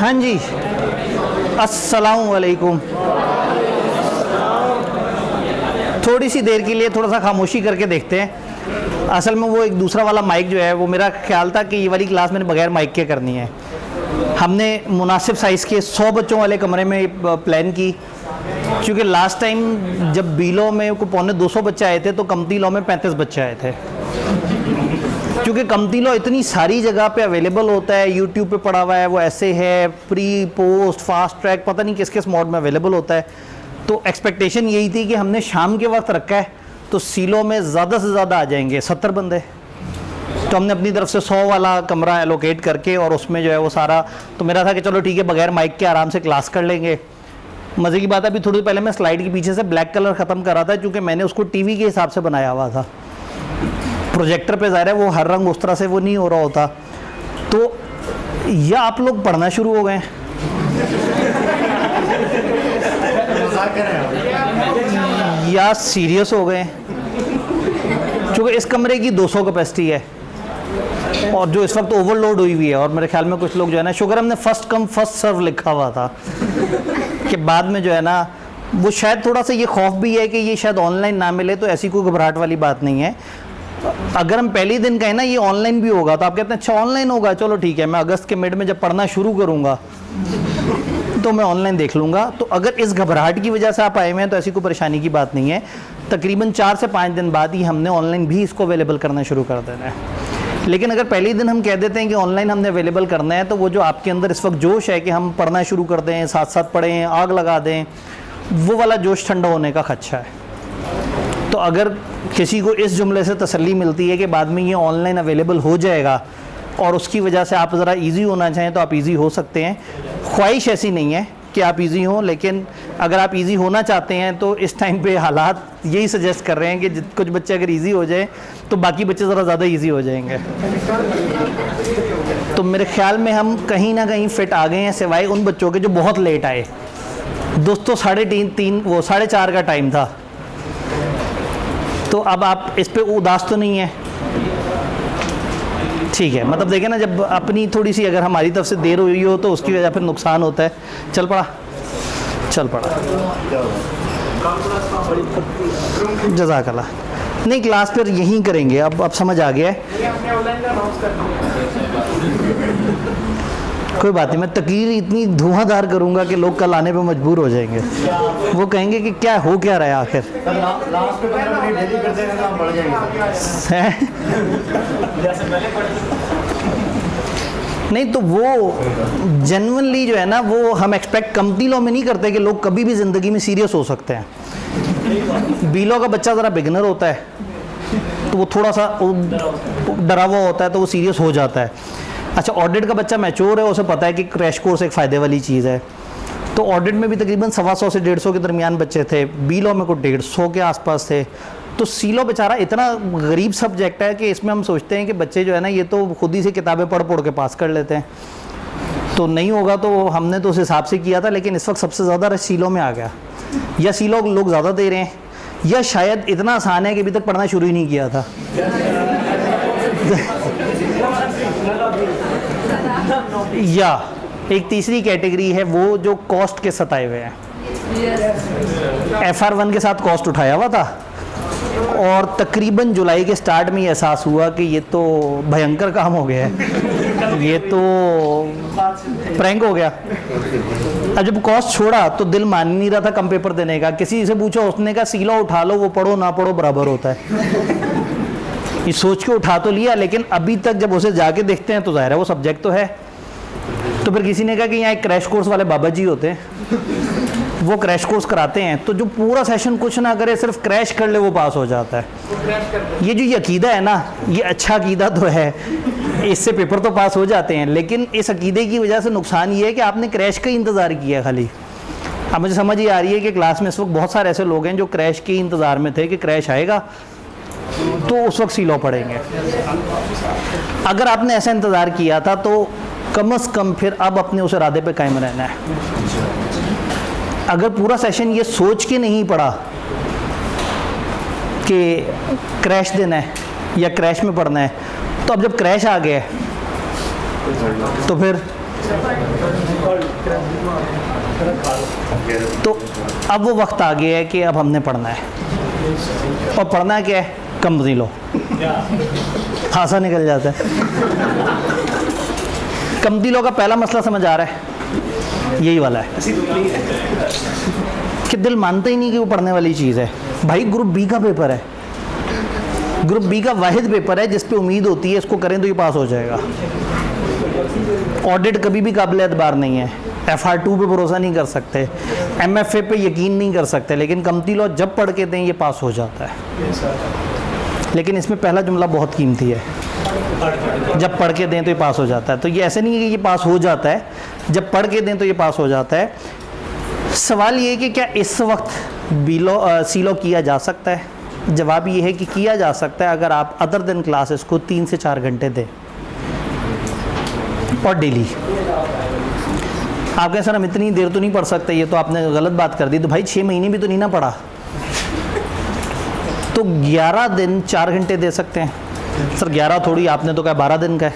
हाँ जी, अस्सलाम वालेकुम। थोड़ी सी देर के लिए थोड़ा सा खामोशी करके देखते हैं। असल में वो एक दूसरा वाला माइक जो है वो मेरा ख्याल था कि ये वाली क्लास मैंने बगैर माइक के करनी है। हमने मुनासिब साइज़ के 100 बच्चों वाले कमरे में प्लान की, क्योंकि लास्ट टाइम जब बीलो में को पौने 200 बच्चे आए थे तो कमती लॉ में 35 बच्चे आए थे। क्योंकि कमती लॉ इतनी सारी जगह पे अवेलेबल होता है, यूट्यूब पे पड़ा हुआ है, वो ऐसे है, प्री पोस्ट फास्ट ट्रैक पता नहीं किस किस मोड में अवेलेबल होता है। तो एक्सपेक्टेशन यही थी कि हमने शाम के वक्त रखा है तो सीलो में ज़्यादा से ज़्यादा आ जाएंगे 70 बंदे। तो हमने अपनी तरफ से 100 वाला कमरा एलोकेट करके और उसमें जो है वो सारा, तो मेरा था कि चलो ठीक है बगैर माइक के आराम से क्लास कर लेंगे। मज़े की बात है, अभी थोड़ी देर पहले मैं स्लाइड के पीछे से ब्लैक कलर ख़त्म कर रहा था, क्योंकि मैंने उसको टीवी के हिसाब से बनाया हुआ था। प्रोजेक्टर पे ज़ाहिर है वो हर रंग उस तरह से वो नहीं हो रहा होता। तो या आप लोग पढ़ना शुरू हो गए या सीरियस हो गए, क्योंकि इस कमरे की 200 कैपेसिटी है और जो इस वक्त ओवरलोड हुई हुई है। और मेरे ख्याल में कुछ लोग जो है ना, शुगर हमने फर्स्ट कम फर्स्ट सर्व लिखा हुआ था कि बाद में जो है ना वो शायद थोड़ा सा ये खौफ भी है कि ये शायद ऑनलाइन ना मिले। तो ऐसी कोई घबराहट वाली बात नहीं है। अगर हम पहले दिन कहें ना ये ऑनलाइन भी होगा तो आप कहते हैं अच्छा ऑनलाइन होगा, चलो ठीक है, मैं अगस्त के मिड में जब पढ़ना शुरू करूँगा तो मैं ऑनलाइन देख लूँगा। तो अगर इस घबराहट की वजह से आप आए हुए हैं तो ऐसी कोई परेशानी की बात नहीं है। तकरीबन 4 से 5 दिन बाद ही हमने ऑनलाइन भी इसको अवेलेबल करना शुरू कर देना है। लेकिन अगर पहले ही दिन हम कह देते हैं कि ऑनलाइन हमने अवेलेबल करना है, तो वो जो आपके अंदर इस वक्त जोश है कि हम पढ़ना शुरू कर दें, साथ साथ पढ़ें, आग लगा दें, वो वाला जोश ठंडा होने का खदशा है। तो अगर किसी को इस जुमले से तसल्ली मिलती है कि बाद में ये ऑनलाइन अवेलेबल हो जाएगा और उसकी वजह से आप ज़रा इजी होना चाहें तो आप इजी हो सकते हैं। ख्वाहिश ऐसी नहीं है कि आप इजी हों, लेकिन अगर आप इजी होना चाहते हैं तो इस टाइम पे हालात यही सजेस्ट कर रहे हैं कि कुछ बच्चे अगर इजी हो जाए तो बाकी बच्चे ज़रा ज़्यादा इजी हो जाएंगे। तो मेरे ख्याल में हम कहीं ना कहीं फिट आ गए हैं, सिवाय उन बच्चों के जो बहुत लेट आए। दोस्तों 3:30 वो 4:30 का टाइम था। तो अब आप इस पे उदास तो नहीं है? ठीक है, मतलब देखें ना, जब अपनी थोड़ी सी अगर हमारी तरफ से देर हुई हो तो उसकी वजह फिर नुकसान होता है। चल पड़ा जज़ाकल्लाह। नहीं, क्लास फिर यहीं करेंगे। अब समझ आ गया है। कोई बात नहीं, मैं तकरीर इतनी धुआंधार करूंगा कि लोग कल आने पे मजबूर हो जाएंगे। वो कहेंगे कि क्या हो क्या रहा है आखिर। नहीं तो वो जेन्युइनली जो है ना, वो हम एक्सपेक्ट कमती लॉ में नहीं करते कि लोग कभी भी ज़िंदगी में सीरियस हो सकते हैं। बी लॉ का बच्चा ज़रा बिगनर होता है तो वो थोड़ा सा डरा हुआ होता है तो वो सीरियस हो जाता है। अच्छा, ऑडिट का बच्चा मैच्योर है, उसे पता है कि क्रैश कोर्स एक फ़ायदे वाली चीज़ है। तो ऑडिट में भी तकरीबन 125 से 150 के दरमियान बच्चे थे, बी लॉ में कुछ 150 के आसपास थे। तो सी लॉ बेचारा इतना गरीब सब्जेक्ट है कि इसमें हम सोचते हैं कि बच्चे जो है ना ये तो खुद ही से किताबें पढ़ के पास कर लेते हैं। तो नहीं होगा, तो हमने तो उस हिसाब से किया था। लेकिन इस वक्त सबसे ज़्यादा रश सी लॉ में आ गया, या सी लॉ लोग ज़्यादा दे रहे हैं, या शायद इतना आसान है कि अभी तक पढ़ना शुरू ही नहीं किया था। या एक तीसरी कैटेगरी है वो जो कॉस्ट के सताए हुए हैं। FR1 के साथ कॉस्ट उठाया हुआ था और तकरीबन जुलाई के स्टार्ट में एहसास हुआ कि ये तो भयंकर काम हो गया है, ये तो प्रैंक हो गया। अब जब कॉस्ट छोड़ा तो दिल मान नहीं रहा था कम पेपर देने का। किसी से पूछा, उसने कहा सी लॉ उठा लो, वो पढ़ो ना पढ़ो बराबर होता है। ये सोच के उठा तो लिया, लेकिन अभी तक जब उसे जाके देखते हैं तो जाहिर है वो सब्जेक्ट तो है। तो फिर किसी ने कहा कि यहाँ एक क्रैश कोर्स वाले बाबा जी होते हैं, वो क्रैश कोर्स कराते हैं, तो जो पूरा सेशन कुछ ना करे सिर्फ क्रैश कर ले वो पास हो जाता है। ये जो ये अकीदा है ना, ये अच्छा अकीदा तो है, इससे पेपर तो पास हो जाते हैं। लेकिन इस अकीदे की वजह से नुकसान ये है कि आपने क्रैश का इंतज़ार किया खाली। अब मुझे समझ ये आ रही है कि क्लास में इस वक्त बहुत सारे ऐसे लोग हैं जो क्रैश के इंतज़ार में थे कि क्रैश आएगा तो उस वक्त सी लॉ पढ़ेंगे। अगर आपने ऐसा इंतज़ार किया था तो कम से कम फिर अब अपने उस इरादे पे कायम रहना है। अगर पूरा सेशन ये सोच के नहीं पढ़ा कि क्रैश देना है या क्रैश में पढ़ना है, तो अब जब क्रैश आ गया तो फिर तो अब वो वक्त आ गया है कि अब हमने पढ़ना है, और पढ़ना क्या है? Company law. हासा निकल जाता है। कंपनी लॉ का पहला मसला समझ आ रहा है, यही वाला है कि दिल मानता ही नहीं कि वो पढ़ने वाली चीज़ है। भाई ग्रुप बी का पेपर है, ग्रुप बी का वाहिद पेपर है जिस पे उम्मीद होती है इसको करें तो ये पास हो जाएगा। ऑडिट कभी भी काबिल एतबार नहीं है, FR2 पे भरोसा नहीं कर सकते, MFA पे यकीन नहीं कर सकते, लेकिन कंपनी लॉ जब पढ़ के दें ये पास हो जाता है। लेकिन इसमें पहला जुमला बहुत कीमती है, जब पढ़ के दें तो ये पास हो जाता है। तो ये ऐसे नहीं है कि ये पास हो जाता है, जब पढ़ के दें तो ये पास हो जाता है। सवाल ये है कि क्या इस वक्त सी लॉ किया जा सकता है? जवाब ये है कि किया जा सकता है अगर आप अदर दिन क्लासेस को 3 से 4 घंटे दें और डेली। आप कहें सर हम इतनी देर तो नहीं पढ़ सकते, ये तो आपने गलत बात कर दी। तो भाई 6 महीने भी तो नहीं ना पढ़ा, तो 11 दिन 4 घंटे दे सकते हैं। सर 11 थोड़ी, आपने तो कहा 12 दिन का है।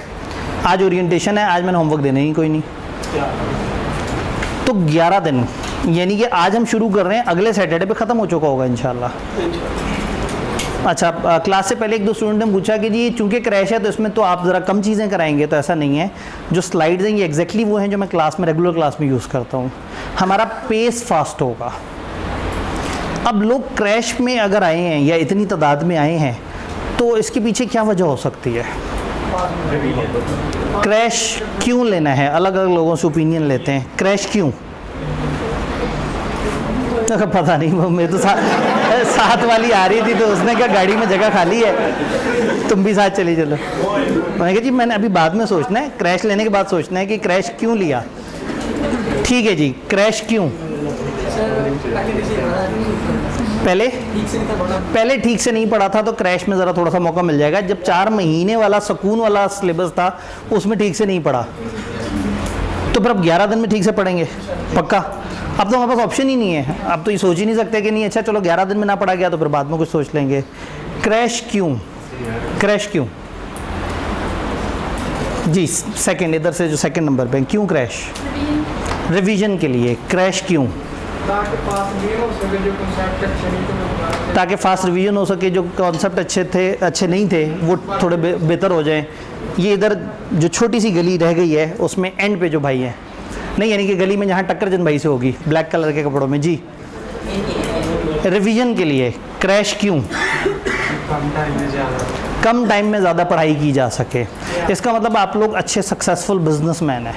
आज ओरिएंटेशन है, आज मैंने होमवर्क देने ही कोई नहीं, तो 11 दिन, यानी कि आज हम शुरू कर रहे हैं, अगले सैटरडे पे ख़त्म हो चुका होगा इंशाल्लाह। अच्छा, क्लास से पहले एक दो स्टूडेंट ने पूछा कि जी चूंकि क्रैश है तो इसमें तो आप ज़रा कम चीज़ें कराएंगे, तो ऐसा नहीं है। जो स्लाइड्स हैं ये एग्जैक्टली वो हैं जो मैं क्लास में, रेगुलर क्लास में यूज़ करता हूँ। हमारा पेस फास्ट होगा। अब लोग क्रैश में अगर आए हैं या इतनी तादाद में आए हैं तो इसके पीछे क्या वजह हो सकती है? क्रैश क्यों लेना है? अलग अलग लोगों से ओपिनियन लेते हैं, क्रैश क्यों? पता नहीं, मेरे तो साथ वाली आ रही थी तो उसने कहा गाड़ी में जगह खाली है, तुम भी साथ चली चलो। मैंने कहा जी मैंने अभी बाद में सोचना है, क्रैश लेने के बाद सोचना है कि क्रैश क्यों लिया। ठीक है जी, क्रैश क्यों? पहले ठीक से नहीं पढ़ा था तो क्रैश में ज़रा थोड़ा सा मौका मिल जाएगा। जब 4 महीने वाला सुकून वाला सिलेबस था उसमें ठीक से नहीं पढ़ा, तो फिर अब 11 दिन में ठीक से पढ़ेंगे पक्का। अब तो हमारे पास ऑप्शन ही नहीं है, अब तो ये सोच ही नहीं सकते कि नहीं अच्छा चलो 11 दिन में ना पढ़ा गया तो फिर बाद में कुछ सोच लेंगे। क्रैश क्यों? क्रैश क्यों जी? सेकंड, इधर से जो सेकंड नंबर पे, क्यों क्रैश? रिवीजन के लिए। क्रैश क्यों? ताकि फास्ट रिवीजन हो सके, जो कॉन्सेप्ट अच्छे नहीं थे वो थोड़े बेहतर हो जाएं। ये इधर जो छोटी सी गली रह गई है उसमें एंड पे जो भाई है, नहीं यानी कि गली में जहाँ टक्कर जिन भाई से होगी ब्लैक कलर के कपड़ों में, जी रिवीजन के लिए। क्रैश क्यों? कम टाइम में ज़्यादा पढ़ाई की जा सके। इसका मतलब आप लोग अच्छे सक्सेसफुल बिजनेसमैन हैं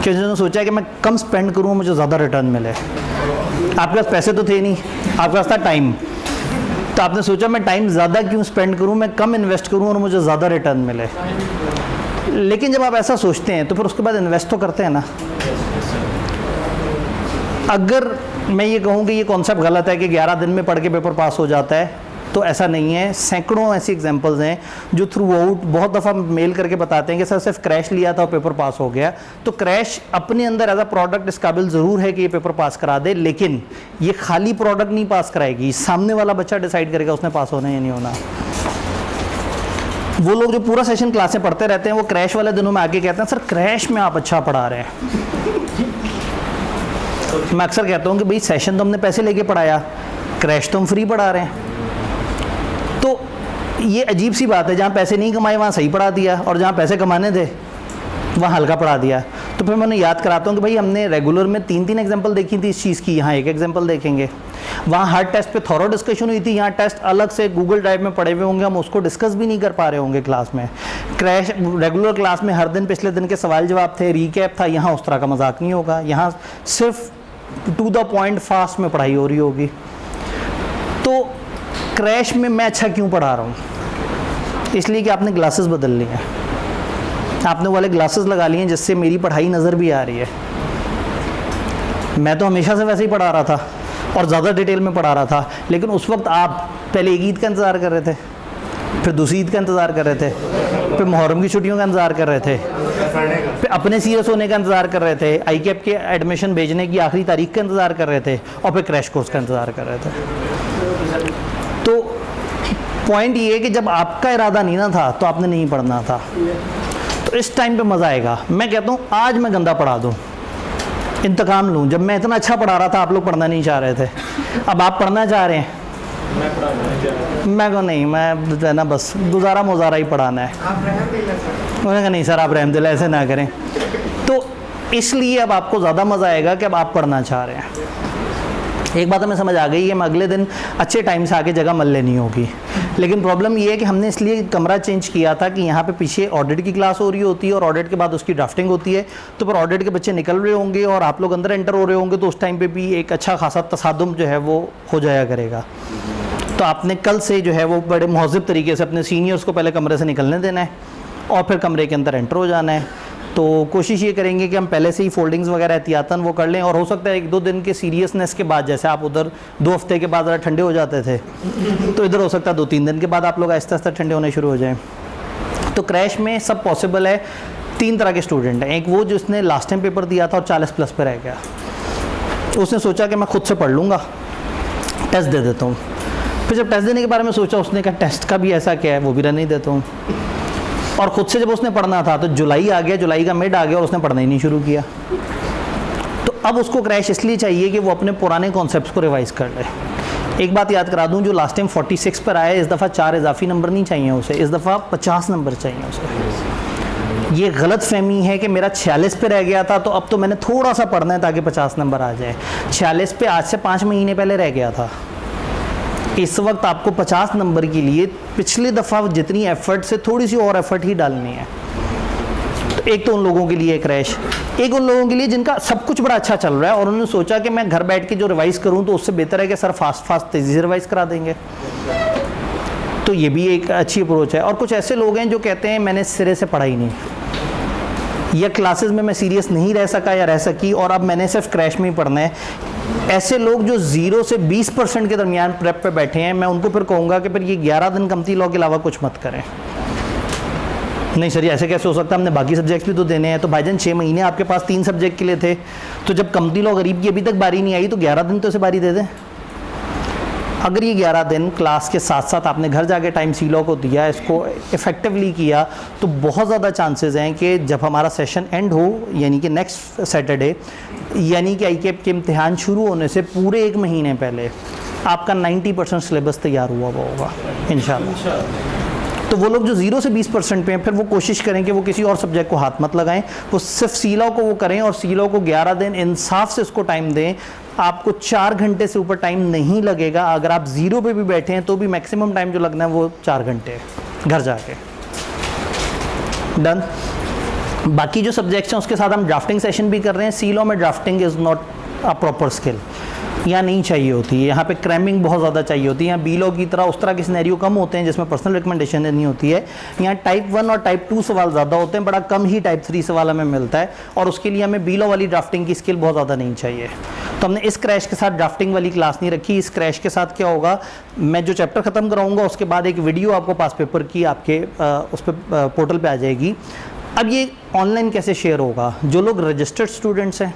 कि जिन्होंने सोचा है कि मैं कम स्पेंड करूँ मुझे ज़्यादा रिटर्न मिले। आपके पास पैसे तो थे नहीं, आपके पास था टाइम, तो आपने सोचा मैं टाइम ज़्यादा क्यों स्पेंड करूँ, मैं कम इन्वेस्ट करूँ और मुझे ज़्यादा रिटर्न मिले। लेकिन जब आप ऐसा सोचते हैं तो फिर उसके बाद इन्वेस्ट तो करते हैं ना। अगर मैं ये कहूँ कि ये कॉन्सेप्ट गलत है कि 11 दिन में पढ़ के पेपर पास हो जाता है, तो ऐसा नहीं है। सैकड़ों ऐसी एग्जांपल्स हैं जो थ्रू आउट बहुत दफ़ा मेल करके बताते हैं कि सर सिर्फ क्रैश लिया था और पेपर पास हो गया। तो क्रैश अपने अंदर एज अ प्रोडक्ट इस काबिल ज़रूर है कि ये पेपर पास करा दे, लेकिन ये खाली प्रोडक्ट नहीं पास कराएगी, सामने वाला बच्चा डिसाइड करेगा उसने पास होना या नहीं होना। वो लोग जो पूरा सेशन क्लासें पढ़ते रहते हैं वो क्रैश वाले दिनों में आके कहते हैं सर क्रैश में आप अच्छा पढ़ा रहे हैं। मैं अक्सर कहता हूँ कि भाई सेशन तो हमने पैसे लेके पढ़ाया, क्रैश तो हम फ्री पढ़ा रहे हैं। तो ये अजीब सी बात है, जहाँ पैसे नहीं कमाए वहाँ सही पढ़ा दिया और जहाँ पैसे कमाने थे वहाँ हल्का पढ़ा दिया। तो फिर मैं उन्हें याद कराता हूँ कि भाई हमने रेगुलर में 3 एग्जाम्पल देखी थी इस चीज़ की, यहाँ 1 एग्जाम्पल देखेंगे। वहाँ हर टेस्ट पे थॉरो डिस्कशन हुई थी, यहाँ टेस्ट अलग से गूगल ड्राइव में पड़े हुए होंगे, हम उसको डिस्कस भी नहीं कर पा रहे होंगे क्लास में। क्रैश रेगुलर क्लास में हर दिन पिछले दिन के सवाल जवाब थे, रीकैप था, यहाँ उस तरह का मजाक नहीं होगा, यहाँ सिर्फ टू द पॉइंट फास्ट में पढ़ाई हो रही होगी। तो क्रैश में मैं अच्छा क्यों पढ़ा रहा हूँ? इसलिए कि आपने ग्लासेस बदल लिए हैं, आपने वाले ग्लासेस लगा लिए हैं जिससे मेरी पढ़ाई नज़र भी आ रही है। मैं तो हमेशा से वैसे ही पढ़ा रहा था और ज़्यादा डिटेल में पढ़ा रहा था, लेकिन उस वक्त आप पहले एक ईद का इंतज़ार कर रहे थे, फिर दूसरी ईद का इंतज़ार कर रहे थे, फिर मुहर्रम की छुट्टियों का इंतज़ार कर रहे थे, फिर अपने सीरियस होने का इंतज़ार कर रहे थे, ICAP के एडमिशन भेजने की आखिरी तारीख का इंतज़ार कर रहे थे, और फिर क्रैश कोर्स का इंतज़ार कर रहे थे। तो पॉइंट ये है कि जब आपका इरादा नहीं ना था तो आपने नहीं पढ़ना था। तो इस टाइम पे मज़ा आएगा। मैं कहता हूँ आज मैं गंदा पढ़ा दूँ, इंतकाम लूँ। जब मैं इतना अच्छा पढ़ा रहा था आप लोग पढ़ना नहीं चाह रहे थे, अब आप पढ़ना चाह रहे हैं। मैं को नहीं, मैं है ना बस गुजारा मुजारा ही पढ़ाना है। उन्होंने कहा नहीं सर आप रहमदिल्ला ऐसे ना करें। तो इसलिए अब आपको ज़्यादा मज़ा आएगा कि अब आप पढ़ना चाह रहे हैं। एक बात हमें समझ आ गई है, मैं अगले दिन अच्छे टाइम से आके जगह मल लेनी होगी। लेकिन प्रॉब्लम ये है कि हमने इसलिए कमरा चेंज किया था कि यहाँ पे पीछे ऑडिट की क्लास हो रही होती है और ऑडिट के बाद उसकी ड्राफ्टिंग होती है, तो फिर ऑडिट के बच्चे निकल रहे होंगे और आप लोग अंदर एंटर हो रहे होंगे, तो उस टाइम पे भी एक अच्छा खासा तसादुम जो है वो हो जाया करेगा। तो आपने कल से जो है वो बड़े महज़िब तरीके से अपने सीनियर्स को पहले कमरे से निकलने देना है और फिर कमरे के अंदर एंटर हो जाना है। तो कोशिश ये करेंगे कि हम पहले से ही फोल्डिंग्स वगैरह एहतियातन वो कर लें, और हो सकता है 1-2 दिन के सीरियसनेस के बाद, जैसे आप उधर 2 हफ्ते के बाद ज़रा ठंडे हो जाते थे, तो इधर हो सकता है 2-3 दिन के बाद आप लोग आहिस्ता आहिस्ता ठंडे होने शुरू हो जाएं। तो क्रैश में सब पॉसिबल है। 3 तरह के स्टूडेंट हैं। एक वो जिसने लास्ट टाइम पेपर दिया था और 40+ पे रह गया, उसने सोचा कि मैं खुद से पढ़ लूँगा, टेस्ट दे देता हूँ। फिर जब टेस्ट देने के बारे में सोचा, उसने कहा टेस्ट का भी ऐसा क्या है, वो भी रहने ही देता हूँ। और ख़ुद से जब उसने पढ़ना था तो जुलाई आ गया, जुलाई का मिड आ गया और उसने पढ़ना ही नहीं शुरू किया। तो अब उसको क्रैश इसलिए चाहिए कि वो अपने पुराने कॉन्सेप्ट्स को रिवाइज़ कर ले। एक बात याद करा दूं, जो लास्ट टाइम 46 पर आया, इस दफ़ा 4 इजाफी नंबर नहीं चाहिए उसे, इस दफ़ा 50 नंबर चाहिए उसे। ये गलत फहमी है कि मेरा 46 पे रह गया था तो अब तो मैंने थोड़ा सा पढ़ना है ताकि 50 नंबर आ जाए। 46 पे आज से 5 महीने पहले रह गया था। इस वक्त आपको 50 नंबर के लिए पिछले दफ़ा जितनी एफर्ट से थोड़ी सी और एफर्ट ही डालनी है। तो एक तो उन लोगों के लिए क्रैश, एक उन लोगों के लिए जिनका सब कुछ बड़ा अच्छा चल रहा है और उन्होंने सोचा कि मैं घर बैठ के जो रिवाइज़ करूं तो उससे बेहतर है कि सर फास्ट तेज़ी से रिवाइज़ करा देंगे। तो ये भी एक अच्छी अप्रोच है। और कुछ ऐसे लोग हैं जो कहते हैं मैंने सिरे से पढ़ा ही नहीं, या क्लासेस में मैं सीरियस नहीं रह सका या रह सकी और अब मैंने सिर्फ क्रैश में ही पढ़ना है। ऐसे लोग जो 0 से 20% के दरमियान प्रेप पे बैठे हैं, मैं उनको फिर कहूँगा कि फिर ये 11 दिन कमती लॉ के अलावा कुछ मत करें। नहीं सर ये ऐसे कैसे हो सकता है, हमने बाकी सब्जेक्ट्स भी तो देने हैं। तो भाईजान 6 महीने आपके पास 3 सब्जेक्ट के लिए थे, तो जब कमती लॉ गरीब की अभी तक बारी नहीं आई तो 11 दिन तो इसे बारी दे दें। अगर ये 11 दिन क्लास के साथ साथ आपने घर जाके टाइम सी लॉ को दिया, इसको इफ़ेक्टिवली किया, तो बहुत ज़्यादा चांसेस हैं कि जब हमारा सेशन एंड हो, यानी कि नेक्स्ट सैटरडे, यानी कि ICAP के इम्तिहान शुरू होने से पूरे 1 महीने पहले आपका 90% सिलेबस तैयार हुआ होगा इंशाल्लाह। तो वो लोग जो 0 से 20% पे हैं, फिर वो कोशिश करें कि वो किसी और सब्जेक्ट को हाथ मत लगाएं, वो सिर्फ सी लॉ को वो करें और सी लॉ को 11 दिन इंसाफ से उसको टाइम दें। आपको 4 घंटे से ऊपर टाइम नहीं लगेगा। अगर आप 0 पे भी बैठे हैं तो भी मैक्सिमम टाइम जो लगना है वो 4 घंटे है घर जाके। डन। बाकी जो सब्जेक्ट्स हैं उसके साथ हम ड्राफ्टिंग सेशन भी कर रहे हैं। सी लॉ में drafting is not a proper skill, यहाँ नहीं चाहिए होती है, यहाँ पे क्रैमिंग बहुत ज़्यादा चाहिए होती है। यहाँ बी लॉ की तरह उस तरह के सिनेरियो कम होते हैं जिसमें पर्सनल रिकमेंडेशन नहीं होती है। यहाँ टाइप 1 और टाइप 2 सवाल ज़्यादा होते हैं, बड़ा कम ही टाइप 3 सवाल हमें मिलता है और उसके लिए हमें बी लॉ वाली ड्राफ्टिंग की स्किल बहुत ज़्यादा नहीं चाहिए। तो हमने इस क्रैश के साथ ड्राफ्टिंग वाली क्लास नहीं रखी। इस क्रैश के साथ क्या होगा, मैं जो चैप्टर ख़त्म कराऊंगा उसके बाद एक वीडियो आपको पास पेपर की आपके उस पर पोर्टल पर आ जाएगी। अब ये ऑनलाइन कैसे शेयर होगा, जो लोग रजिस्टर्ड स्टूडेंट्स हैं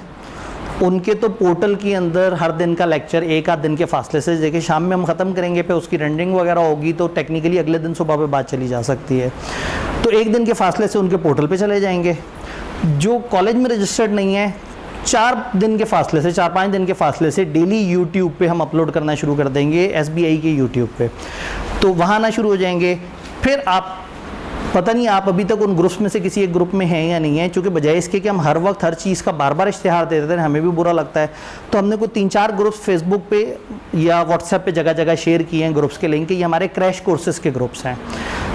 उनके तो पोर्टल के अंदर हर दिन का लेक्चर 1 आध दिन के फासले से, देखिए शाम में हम ख़त्म करेंगे, पे उसकी रेंडरिंग वगैरह होगी तो टेक्निकली अगले दिन सुबह पे बात चली जा सकती है। तो 1 दिन के फासले से उनके पोर्टल पे चले जाएंगे। जो कॉलेज में रजिस्टर्ड नहीं है, 4 दिन के फासले से, 4-5 दिन के फासले से डेली यूट्यूब पे हम अपलोड करना शुरू कर देंगे, SBI के यूट्यूब पे, तो वहाँ आना शुरू हो जाएंगे। फिर आप पता नहीं आप अभी तक उन ग्रुप्स में से किसी एक ग्रुप में हैं या नहीं है, क्योंकि बजाय इसके कि हम हर वक्त हर चीज़ का बार बार इश्तिहार देते हैं, हमें भी बुरा लगता है, तो हमने कोई 3-4 ग्रुप्स फेसबुक पे या व्हाट्सएप पे जगह जगह शेयर किए हैं ग्रुप्स के लिंक। ये हमारे क्रैश कोर्सेज के ग्रुप्स हैं।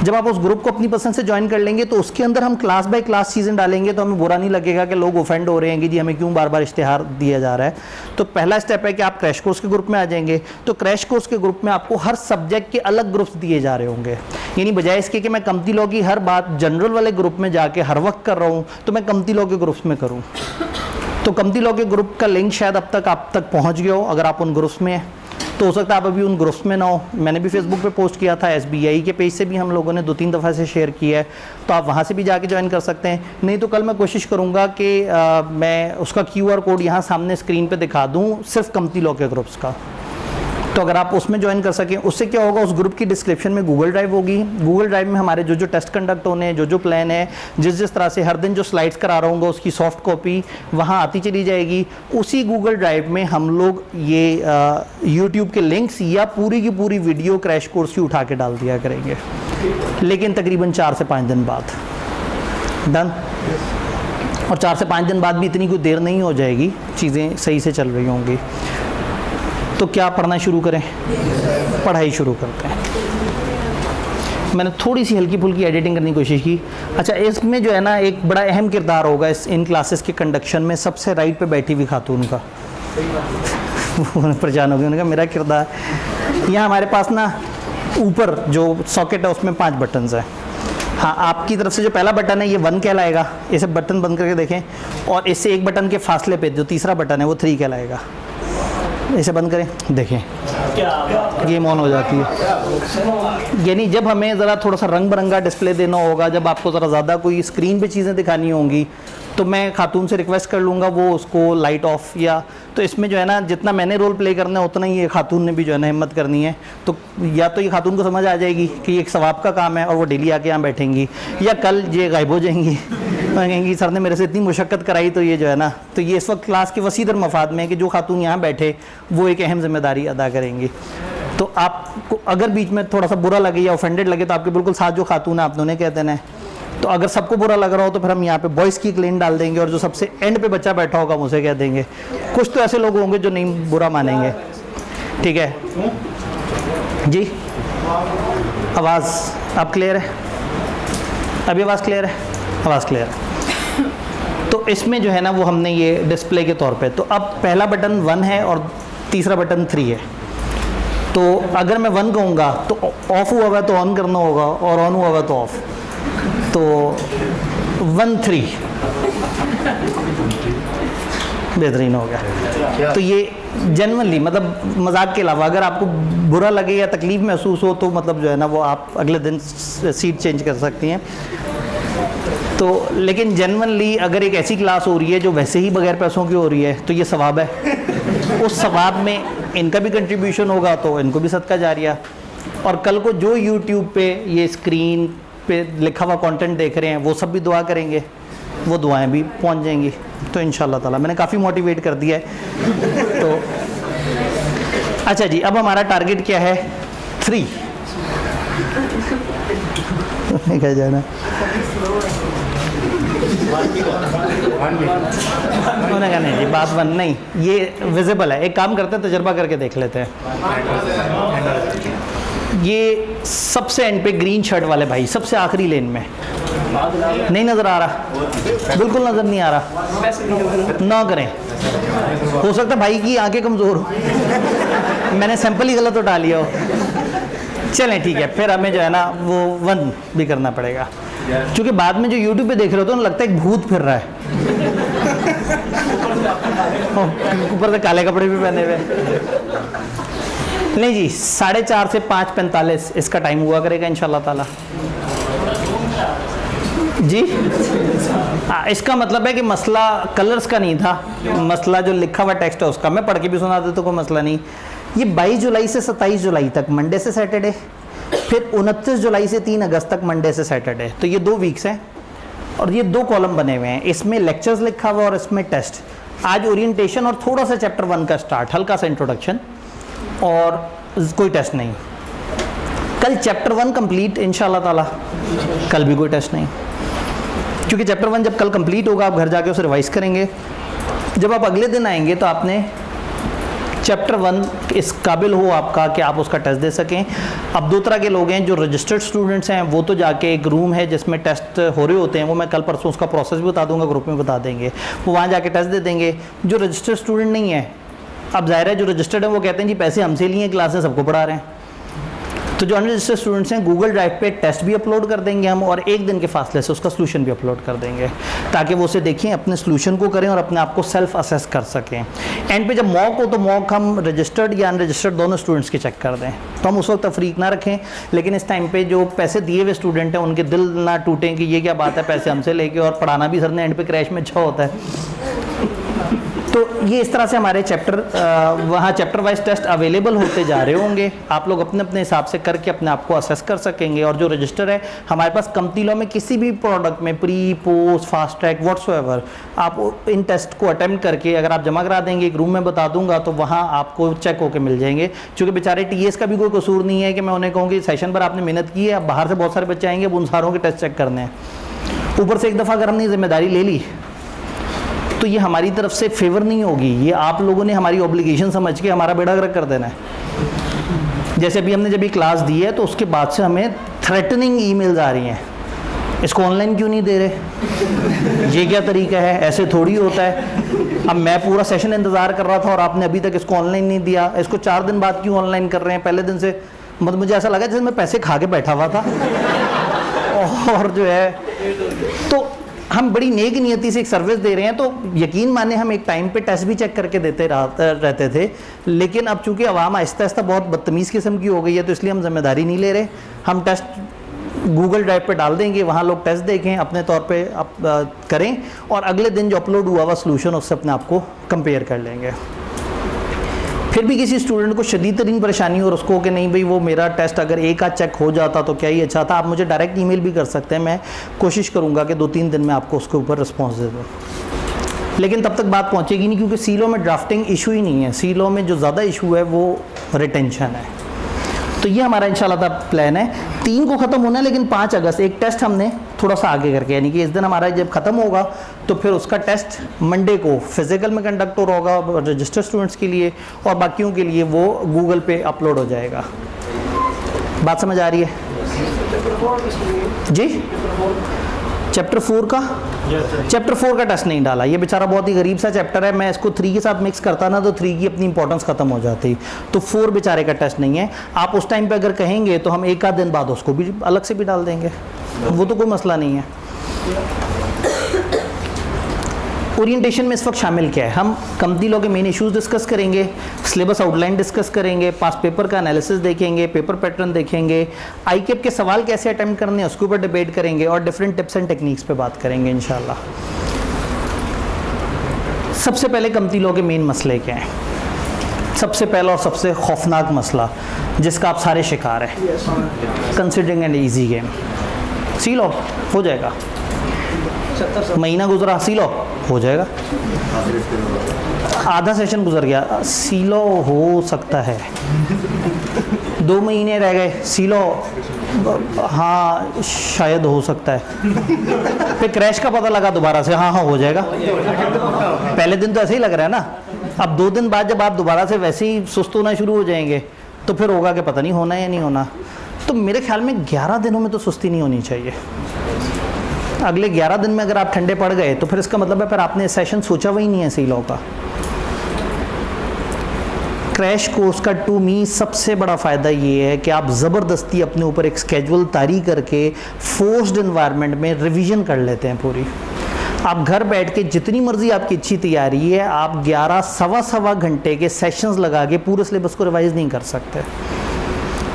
जब आप उस ग्रुप को अपनी पसंद से ज्वाइन कर लेंगे तो उसके अंदर हम क्लास बाय क्लास चीज़ें डालेंगे, तो हमें बुरा नहीं लगेगा कि लोग ऑफेंड हो रहे हैं कि जी हमें क्यों बार बार इश्तिहार दिया जा रहा है। तो पहला स्टेप है कि आप क्रैश कोर्स के ग्रुप में आ जाएंगे। तो क्रैश कोर्स के ग्रुप में आपको हर सब्जेक्ट के अलग ग्रुप्स दिए जा रहे होंगे, यानी बजाय इसके कि मैं कमती लॉ की हर बात जनरल वाले ग्रुप में जाके हर वक्त कर रहा हूँ, तो मैं कमती लॉ के ग्रुप्स में करूँ। तो कमती लॉ के ग्रुप का लिंक शायद अब तक आप तक पहुँच गया हो, अगर आप उन ग्रुप्स में हैं तो हो सकता है आप अभी उन ग्रुप्स में ना हो। मैंने भी फेसबुक पे पोस्ट किया था, SBI के पेज से भी हम लोगों ने 2-3 दफ़ा से शेयर किया है, तो आप वहाँ से भी जाके ज्वाइन कर सकते हैं। नहीं तो कल मैं कोशिश करूँगा कि मैं उसका QR कोड यहाँ सामने स्क्रीन पे दिखा दूँ, सिर्फ कमती लॉ के ग्रुप्स का। तो अगर आप उसमें ज्वाइन कर सकें, उससे क्या होगा, उस ग्रुप की डिस्क्रिप्शन में गूगल ड्राइव होगी। गूगल ड्राइव में हमारे जो जो टेस्ट कंडक्ट होने हैं, जो जो प्लान है, जिस तरह से हर दिन जो स्लाइड्स करा रहा हूँ उसकी सॉफ्ट कॉपी वहाँ आती चली जाएगी। उसी गूगल ड्राइव में हम लोग ये यूट्यूब के लिंक्स या पूरी की पूरी वीडियो क्रैश कोर्स की उठा के डाल दिया करेंगे, लेकिन तकरीबन 4 से 5 दिन बाद। डन। और 4 से 5 दिन बाद भी इतनी कोई देर नहीं हो जाएगी, चीज़ें सही से चल रही होंगी। तो क्या पढ़ना शुरू करें? पढ़ाई शुरू करते हैं। मैंने थोड़ी सी हल्की फुल्की एडिटिंग करने की कोशिश की। अच्छा, इसमें जो है ना एक बड़ा अहम किरदार होगा इन क्लासेस के कंडक्शन में, सबसे राइट पे बैठी हुई खातून का। परेशान हो गए, उन्होंने कहा मेरा किरदार। यहाँ हमारे पास ना ऊपर जो सॉकेट है उसमें 5 बटन्स हैं। हाँ, आपकी तरफ से जो पहला बटन है ये 1 कहलाएगा, इसे बटन बंद करके देखें, और इससे एक बटन के फासले पे जो तीसरा बटन है वो 3 कहलाएगा। इसे बंद करें, देखें गेम ऑन हो जाती है। यानी जब हमें ज़रा थोड़ा सा रंग बिरंगा डिस्प्ले देना होगा, जब आपको ज़रा ज़्यादा कोई स्क्रीन पे चीज़ें दिखानी होंगी, तो मैं खातून से रिक्वेस्ट कर लूँगा वो उसको लाइट ऑफ, या तो इसमें जो है ना जितना मैंने रोल प्ले करना है उतना ही ये खातून ने भी जो है ना हिम्मत करनी है। तो या तो ये खातून को समझ आ जाएगी कि ये एक सवाब का काम है और वो डेली आके यहाँ बैठेंगी, या कल ये गायब हो जाएंगी, कहेंगी सर ने मेरे से इतनी मुशक्क़त कराई। तो ये जो है ना, तो ये इस वक्त क्लास के वसीदर मफाद में है कि जो खातून यहाँ बैठे वो एक अहम जिम्मेदारी अदा करेंगी। तो आपको अगर बीच में थोड़ा सा बुरा लगे या ऑफेंडेड लगे तो आपके बिल्कुल साथ जो खातून है आपने उन्हें कह देना है। तो अगर सबको बुरा लग रहा हो तो फिर हम यहाँ पे बॉयज़ की क्लेन डाल देंगे, और जो सबसे एंड पे बच्चा बैठा होगा मुझे कह देंगे। कुछ तो ऐसे लोग होंगे जो नहीं बुरा मानेंगे, ठीक है जी। आवाज़ अब क्लियर है? अभी आवाज़ क्लियर है? आवाज़ क्लियर है। तो इसमें जो है ना वो हमने ये डिस्प्ले के तौर पे, तो अब पहला बटन 1 है और तीसरा बटन 3 है। तो अगर मैं 1 कहूँगा तो ऑफ हुआ हुआ तो ऑन करना होगा, और ऑन हुआ हुआ तो ऑफ। तो 1 3 बेहतरीन हो गया। तो ये जनरली मतलब मजाक के अलावा अगर आपको बुरा लगे या तकलीफ़ महसूस हो तो मतलब जो है ना वो आप अगले दिन सीट चेंज कर सकती हैं। तो लेकिन जनरली अगर एक ऐसी क्लास हो रही है जो वैसे ही बगैर पैसों की हो रही है तो ये सवाब है, उस सवाब में इनका भी कंट्रीब्यूशन होगा तो इनको भी सदका जारिया। और कल को जो यूट्यूब पे ये स्क्रीन पे लिखा हुआ कंटेंट देख रहे हैं वो सब भी दुआ करेंगे, वो दुआएं भी पहुंच जाएंगी। तो इंशाल्लाह ताला मैंने काफ़ी मोटिवेट कर दिया है। तो अच्छा जी, अब हमारा टारगेट क्या है? 3 कहा जाना उन्होंने कहा नहीं जी बात 1 नहीं, ये विजिबल है। एक काम करते हैं, तजर्बा करके देख लेते हैं। ये सबसे एंड पे ग्रीन शर्ट वाले भाई, सबसे आखिरी लेन में नहीं नज़र आ रहा, बिल्कुल नज़र नहीं आ रहा, ना करें। हो सकता है भाई की आंखें कमज़ोर हो, मैंने सैंपल ही गलत उठा लिया हो। चलें ठीक है, फिर हमें जो है ना वो 1 भी करना पड़ेगा, क्योंकि बाद में जो यूट्यूब पे देख रहे हो तो लगता है एक भूत फिर रहा है, ऊपर से काले कपड़े भी पहने हुए। नहीं जी, 4:30 से 5:45 इसका टाइम हुआ करेगा इंशाल्लाह ताला जी। इसका मतलब है कि मसला कलर्स का नहीं था, मसला जो लिखा हुआ टेक्स्ट है उसका। मैं पढ़ के भी सुना देता तो कोई मसला नहीं। ये 22 जुलाई से 27 जुलाई तक मंडे से सैटरडे, फिर 29 जुलाई से 3 अगस्त तक मंडे से सैटरडे, तो ये 2 वीक्स हैं। और ये 2 कॉलम बने हुए हैं, इसमें लेक्चर्स लिखा हुआ और इसमें टेस्ट। आज ओरिएंटेशन और थोड़ा सा चैप्टर 1 का स्टार्ट, हल्का सा इंट्रोडक्शन, और कोई टेस्ट नहीं। कल चैप्टर 1 कंप्लीट इंशाल्लाह ताला, कल भी कोई टेस्ट नहीं, क्योंकि चैप्टर 1 जब कल कंप्लीट होगा आप घर जाके उसे रिवाइज करेंगे। जब आप अगले दिन आएंगे तो आपने चैप्टर 1 इस काबिल हो आपका कि आप उसका टेस्ट दे सकें। अब 2 तरह के लोग हैं, जो रजिस्टर्ड स्टूडेंट्स हैं वो तो जाके एक रूम है जिसमें टेस्ट हो रहे होते हैं, वो मैं कल परसों उसका प्रोसेस भी बता दूंगा, ग्रुप में बता देंगे, वो वहाँ जाके टेस्ट दे देंगे। जो रजिस्टर्ड स्टूडेंट नहीं है, अब ज़ाहिर है जो रजिस्टर्ड है वो कहते हैं जी पैसे हमसे लिए, क्लासें सबको पढ़ा रहे हैं। तो जो अनरजिस्टर्ड स्टूडेंट्स हैं गूगल ड्राइव पे टेस्ट भी अपलोड कर देंगे हम, और 1 दिन के फासले से उसका सलूशन भी अपलोड कर देंगे, ताकि वो उसे देखें, अपने सलूशन को करें और अपने आप को सेल्फ असेस कर सकें। एंड पे जब मॉक हो तो मॉक हम रजिस्टर्ड या अनरजिस्टर्ड दोनों स्टूडेंट्स की चेक कर दें। तो हम उस वक्त तफरीक ना रखें, लेकिन इस टाइम पे जो पैसे दिए हुए स्टूडेंट हैं उनके दिल ना टूटें कि ये क्या बात है पैसे हमसे लेके और पढ़ाना भी सर ने एंड पे क्रैश में अच्छा होता है। तो ये इस तरह से हमारे चैप्टर वहाँ चैप्टर वाइज टेस्ट अवेलेबल होते जा रहे होंगे, आप लोग अपने अपने हिसाब से करके अपने आप को असेस कर सकेंगे। और जो रजिस्टर है हमारे पास कंपनी लॉ में किसी भी प्रोडक्ट में pre post fast track whatsoever आप इन टेस्ट को अटेम्प्ट करके अगर आप जमा करा देंगे, एक रूम में बता दूंगा तो वहाँ आपको चेक होकर मिल जाएंगे। क्योंकि बेचारे टीएस का भी कोई कसूर नहीं है कि मैं उन्हें कहूँ कि सेशन पर आपने मेहनत की है, अब बाहर से बहुत सारे बच्चे आएंगे, अब उन सारों के टेस्ट चेक करने हैं। ऊपर से एक दफ़ा अगर हमने जिम्मेदारी ले ली तो ये हमारी तरफ से फेवर नहीं होगी, ये आप लोगों ने हमारी ऑब्लिगेशन समझ के हमारा बेड़ा गर्क कर देना है। जैसे अभी हमने जब ये क्लास दी है तो उसके बाद से हमें थ्रेटनिंग ईमेल्स आ रही हैं, इसको ऑनलाइन क्यों नहीं दे रहे, ये क्या तरीका है, ऐसे थोड़ी होता है। अब मैं पूरा सेशन इंतज़ार कर रहा था और आपने अभी तक इसको ऑनलाइन नहीं दिया, इसको 4 दिन बाद क्यों ऑनलाइन कर रहे हैं, पहले दिन से मतलब मुझे ऐसा लगा जैसे मैं पैसे खा के बैठा हुआ था। और जो है तो हम बड़ी नेक नियति से एक सर्विस दे रहे हैं, तो यकीन माने हम एक टाइम पे टेस्ट भी चेक करके देते रहते थे, लेकिन अब चूंकि आवाम आहिस्ता आहिस्ता बहुत बदतमीज़ किस्म की हो गई है तो इसलिए हम जिम्मेदारी नहीं ले रहे। हम टेस्ट गूगल ड्राइव पे डाल देंगे, वहाँ लोग टेस्ट देखें, अपने तौर पे करें और अगले दिन जो अपलोड हुआ हुआ सोल्यूशन उससे अपने आप को कंपेयर कर लेंगे। फिर भी किसी स्टूडेंट को शदीद तरीन परेशानी हो और उसको कि नहीं भाई वो मेरा टेस्ट अगर एक आध चेक हो जाता तो क्या ही अच्छा था, आप मुझे डायरेक्ट ईमेल भी कर सकते हैं, मैं कोशिश करूँगा कि 2-3 दिन में आपको उसके ऊपर रिस्पॉन्स दे दूँ। लेकिन तब तक बात पहुँचेगी नहीं क्योंकि सी लॉ में ड्राफ्टिंग इशू ही नहीं है, सी लॉ में जो ज़्यादा इशू है वो रिटेंशन है। तो ये हमारा इंशाल्लाह ताला प्लान है। 3 को ख़त्म होना है लेकिन 5 अगस्त एक टेस्ट हमने थोड़ा सा आगे करके, यानी कि इस दिन हमारा जब ख़त्म होगा तो फिर उसका टेस्ट मंडे को फिज़िकल में कंडक्ट होगा रजिस्टर्ड स्टूडेंट्स के लिए और बाकियों के लिए वो गूगल पे अपलोड हो जाएगा। बात समझ आ रही है जी? चैप्टर 4 का चैप्टर 4 का टेस्ट नहीं डाला, ये बेचारा बहुत ही गरीब सा चैप्टर है, मैं इसको 3 के साथ मिक्स करता ना तो 3 की अपनी इंपॉर्टेंस ख़त्म हो जाती, तो 4 बेचारे का टेस्ट नहीं है। आप उस टाइम पे अगर कहेंगे तो हम एक आध दिन बाद उसको भी अलग से भी डाल देंगे, वो तो कोई मसला नहीं है। ओरिएंटेशन में इस वक्त शामिल क्या है, हम कंपनी लॉ के मेन इश्यूज डिस्कस करेंगे, सिलेबस आउटलाइन डिस्कस करेंगे, पास पेपर का एनालिसिस देखेंगे, पेपर पैटर्न देखेंगे, आईकेप के सवाल कैसे अटेम्प्ट करने हैं उसके ऊपर डिबेट करेंगे और डिफरेंट टिप्स एंड टेक्निक्स पे बात करेंगे इंशाल्लाह। सबसे पहले कंपनी लॉ के मेन मसले क्या हैं? सबसे पहला और सबसे खौफनाक मसला जिसका आप सारे शिकार हैं, कंसिडरिंग एन ईजी गेम। सी लॉ हो जाएगा, महीना गुजरा सी लॉ हो जाएगा, आधा सेशन गुजर गया सी लॉ हो सकता है, 2 महीने रह गए सी लॉ हाँ शायद हो सकता है, फिर क्रैश का पता लगा दोबारा से हाँ हो जाएगा। पहले दिन तो ऐसे ही लग रहा है ना, अब 2 दिन बाद जब आप दोबारा से वैसे ही सुस्त होना शुरू हो जाएंगे तो फिर होगा कि पता नहीं होना है या नहीं होना। तो मेरे ख्याल में 11 दिनों में तो सुस्ती नहीं होनी चाहिए। अगले 11 दिन में अगर आप ठंडे पड़ गए तो फिर इसका मतलब है फिर आपने सेशन सोचा हुआ ही नहीं है सी लॉ का। क्रैश कोर्स का टू मी सबसे बड़ा फ़ायदा ये है कि आप ज़बरदस्ती अपने ऊपर एक स्केड्यूल तारी करके फोर्स्ड इन्वायरमेंट में रिवीजन कर लेते हैं पूरी। आप घर बैठ के जितनी मर्जी आपकी अच्छी तैयारी है, आप 11 सवा घंटे के सेशंस लगा के पूरे सिलेबस को रिवाइज नहीं कर सकते।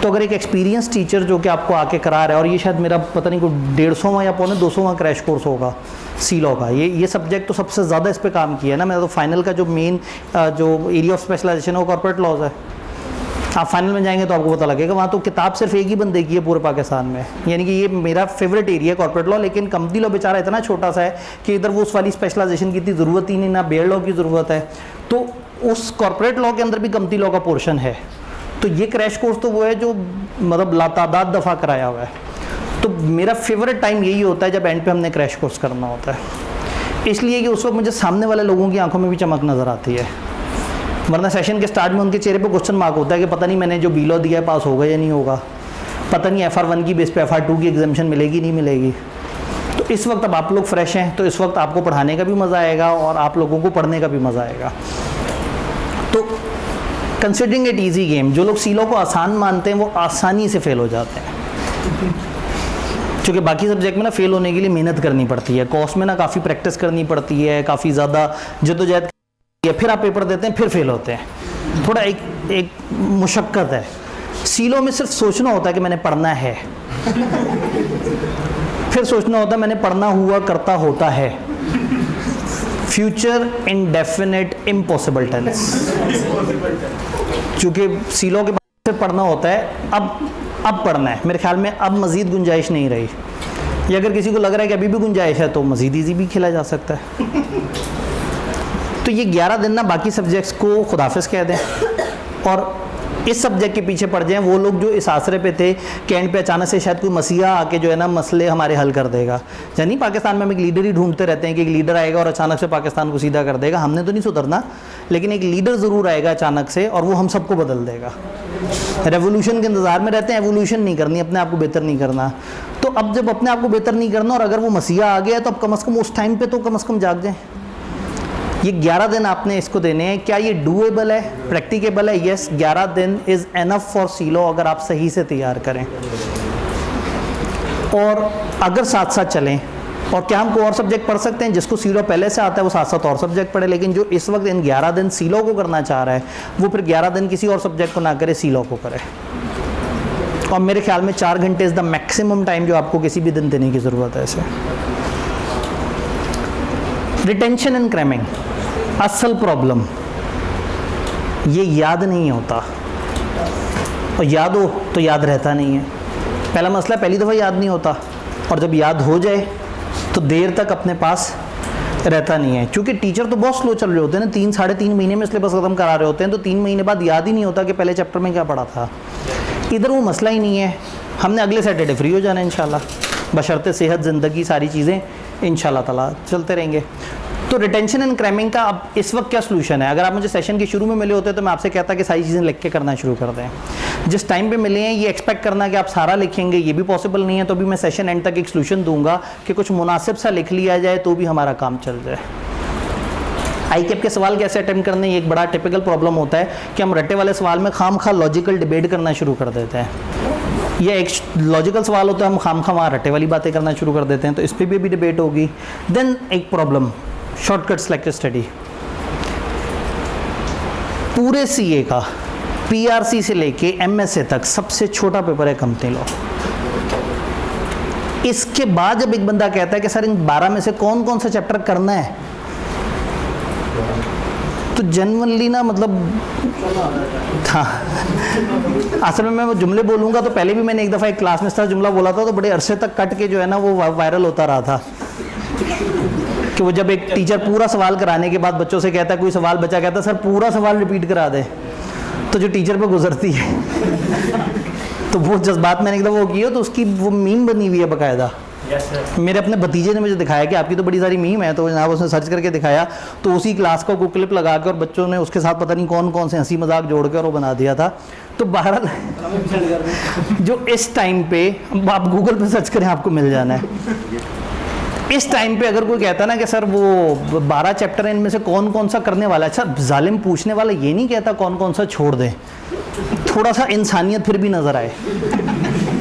तो अगर एक एक्सपीरियंस टीचर जो कि आपको आके करा रहा है, और ये शायद मेरा पता नहीं कोई 150वां या 200वां क्रैश कोर्स होगा सी लॉ का, ये सब्जेक्ट तो सबसे ज़्यादा इस पे काम किया है ना। मेरा तो फाइनल का जो मेन जो एरिया ऑफ स्पेशलाइजेशन है वो कॉर्पोरेट लॉज है। आप फाइनल में जाएंगे तो आपको पता लगेगा, वहाँ तो किताब सिर्फ एक ही बंदे की है पूरे पाकिस्तान में, यानी कि ये मेरा फेवरेट एरिया है कॉर्पोरेट लॉ। लेकिन कंपनी लॉ बेचारा इतना छोटा सा है कि इधर वो उस वाली स्पेशलाइजेशन की इतनी ज़रूरत ही नहीं, ना बेयर लॉ की ज़रूरत है, तो उस कॉर्पोरेट लॉ के अंदर भी कंपनी लॉ का पोर्शन है। तो ये क्रैश कोर्स तो वो है जो मतलब लातादाद दफ़ा कराया हुआ है। तो मेरा फेवरेट टाइम यही होता है जब एंड पे हमने क्रैश कोर्स करना होता है, इसलिए कि उस वक्त मुझे सामने वाले लोगों की आंखों में भी चमक नज़र आती है। वरना सेशन के स्टार्ट में उनके चेहरे पे क्वेश्चन मार्क होता है कि पता नहीं मैंने जो बी लॉ दिया है पास होगा या नहीं होगा, पता नहीं FR1 की बेस पे FR2 की एग्जामिशन मिलेगी नहीं मिलेगी। तो इस वक्त अब आप लोग फ्रेश हैं, तो इस वक्त आपको पढ़ाने का भी मज़ा आएगा और आप लोगों को पढ़ने का भी मज़ा आएगा। तो कंसिडरिंग इट ईजी गेम, जो लोग सी लॉ को आसान मानते हैं वो आसानी से फेल हो जाते हैं, क्योंकि बाकी सब्जेक्ट में ना फेल होने के लिए मेहनत करनी पड़ती है, कोर्स में ना काफ़ी प्रैक्टिस करनी पड़ती है, काफ़ी ज़्यादा जद्दोजहद, फिर आप पेपर देते हैं फिर फेल होते हैं, थोड़ा एक मुशक्क़त है। सी लॉ में सिर्फ सोचना होता है कि मैंने पढ़ना है, फिर सोचना होता है मैंने पढ़ना हुआ करता होता है, फ्यूचर इंडेफिनिट इम्पॉसिबल टेंस, चूँकि सीलो के बाद से पढ़ना होता है, अब पढ़ना है। मेरे ख्याल में अब मज़ीद गुंजाइश नहीं रही। या अगर किसी को लग रहा है कि अभी भी गुंजाइश है तो मज़ीद ईजी भी खेला जा सकता है। तो ये 11 दिन ना बाकी सब्जेक्ट्स को खुदाफिज कह दें और इस सब्जेक्ट के पीछे पड़ जाएं वो लोग जो इस आसरे पे थे कि एंड पे अचानक से शायद कोई मसीहा आके जो है ना मसले हमारे हल कर देगा। यानी पाकिस्तान में हम एक लीडर ही ढूंढते रहते हैं कि एक लीडर आएगा और अचानक से पाकिस्तान को सीधा कर देगा। हमने तो नहीं सुधरना, लेकिन एक लीडर ज़रूर आएगा अचानक से और वो हम सबको बदल देगा। रेवोल्यूशन के इंतज़ार में रहते हैं, एवोल्यूशन नहीं करनी, अपने आप को बेहतर नहीं करना। तो अब जब अपने आप को बेहतर नहीं करना और अगर वो मसीहा आ गया तो अब कम से कम उस टाइम पे तो कम से कम जाग जाएं। ये 11 दिन आपने इसको देने हैं। क्या ये डूएबल है, प्रैक्टिकेबल है? यस, 11 दिन इज़ एनफ फॉर सीलो अगर आप सही से तैयार करें और अगर साथ साथ चलें। और क्या हम कोई और सब्जेक्ट पढ़ सकते हैं? जिसको सीलो पहले से आता है वो साथ साथ और सब्जेक्ट पढ़े, लेकिन जो इस वक्त इन 11 दिन सीलो को करना चाह रहा है वो फिर 11 दिन किसी और सब्जेक्ट को ना करे, सीलो को करे। और मेरे ख्याल में 4 घंटे इज़ द मैक्सिमम टाइम जो आपको किसी भी दिन देने की ज़रूरत है इसे। रिटेंशन एंड क्रैमिंग, असल प्रॉब्लम ये याद नहीं होता, और याद हो तो याद रहता नहीं है। पहला मसला पहली दफ़ा याद नहीं होता, और जब याद हो जाए तो देर तक अपने पास रहता नहीं है। क्योंकि टीचर तो बहुत स्लो चल रहे होते हैं ना, 3 साढ़े 3 महीने में सिलेबस ख़त्म करा रहे होते हैं, तो 3 महीने बाद याद ही नहीं होता कि पहले चैप्टर में क्या पढ़ा था। इधर वो मसला ही नहीं है, हमने अगले सैटरडे फ्री हो जाना है इंशाल्लाह, बशर्ते सेहत, ज़िंदगी, सारी चीज़ें इंशाल्लाह ताला चलते रहेंगे। तो रिटेंशन एंड क्रैमिंग का अब इस वक्त क्या सलूशन है? अगर आप मुझे सेशन के शुरू में मिले होते तो मैं आपसे कहता कि सारी चीज़ें लिख के करना शुरू कर दें। जिस टाइम पे मिले हैं ये एक्सपेक्ट करना कि आप सारा लिखेंगे ये भी पॉसिबल नहीं है, तो भी मैं सेशन एंड तक एक सलूशन दूंगा कि कुछ मुनासिब सा लिख लिया जाए तो भी हमारा काम चल जाए। आई कैप के सवाल कैसे अटेम्प्ट करने, ये एक बड़ा टिपिकल प्रॉब्लम होता है कि हम रट्टे वाले सवाल में खाम-खा लॉजिकल डिबेट करना शुरू कर देते हैं। ये एक लॉजिकल सवाल होता है, हम खाम-खा वहाँ रट्टे वाली बातें करना शुरू कर देते हैं, तो इस पर भी डिबेट होगी। देन एक प्रॉब्लम, शॉर्टकट सिलेक्टेड स्टडी। पूरे सीए का पीआरसी से लेके एमएसए तक सबसे छोटा पेपर है कंपनी लॉ। इसके बाद जब एक बंदा कहता है कि सर इन 12 में से कौन कौन सा चैप्टर करना है, तो जनरली ना मतलब हाँ, असल में मैं वो जुमले बोलूँगा तो पहले भी मैंने एक दफ़ा एक क्लास में इस तरह जुमला बोला था तो बड़े अरसे तक कट के जो है ना वो वायरल होता रहा था कि वो जब एक टीचर पूरा सवाल कराने के बाद बच्चों से कहता है, कोई सवाल बच्चा कहता है सर पूरा सवाल रिपीट करा दे, तो जो टीचर पे गुजरती है तो वो जज्बात मैंने एक दफ़ा वो की हो तो उसकी वो मीम बनी हुई है बाकायदा। मेरे अपने भतीजे ने मुझे दिखाया कि आपकी तो बड़ी सारी मीम है, तो जनाब उसने सर्च करके दिखाया, तो उसी क्लास को क्लिप लगा के और बच्चों ने उसके साथ पता नहीं कौन कौन से हंसी मजाक जोड़ के और वो बना दिया था। तो बहरहाल जो इस टाइम पे आप गूगल पे सर्च करें आपको मिल जाना है। इस टाइम पे अगर कोई कहता ना कि सर वो 12 चैप्टर हैं इनमें से कौन कौन सा करने वाला है, अच्छा जालिम पूछने वाला ये नहीं कहता कौन कौन सा छोड़ दें, थोड़ा सा इंसानियत फिर भी नज़र आए।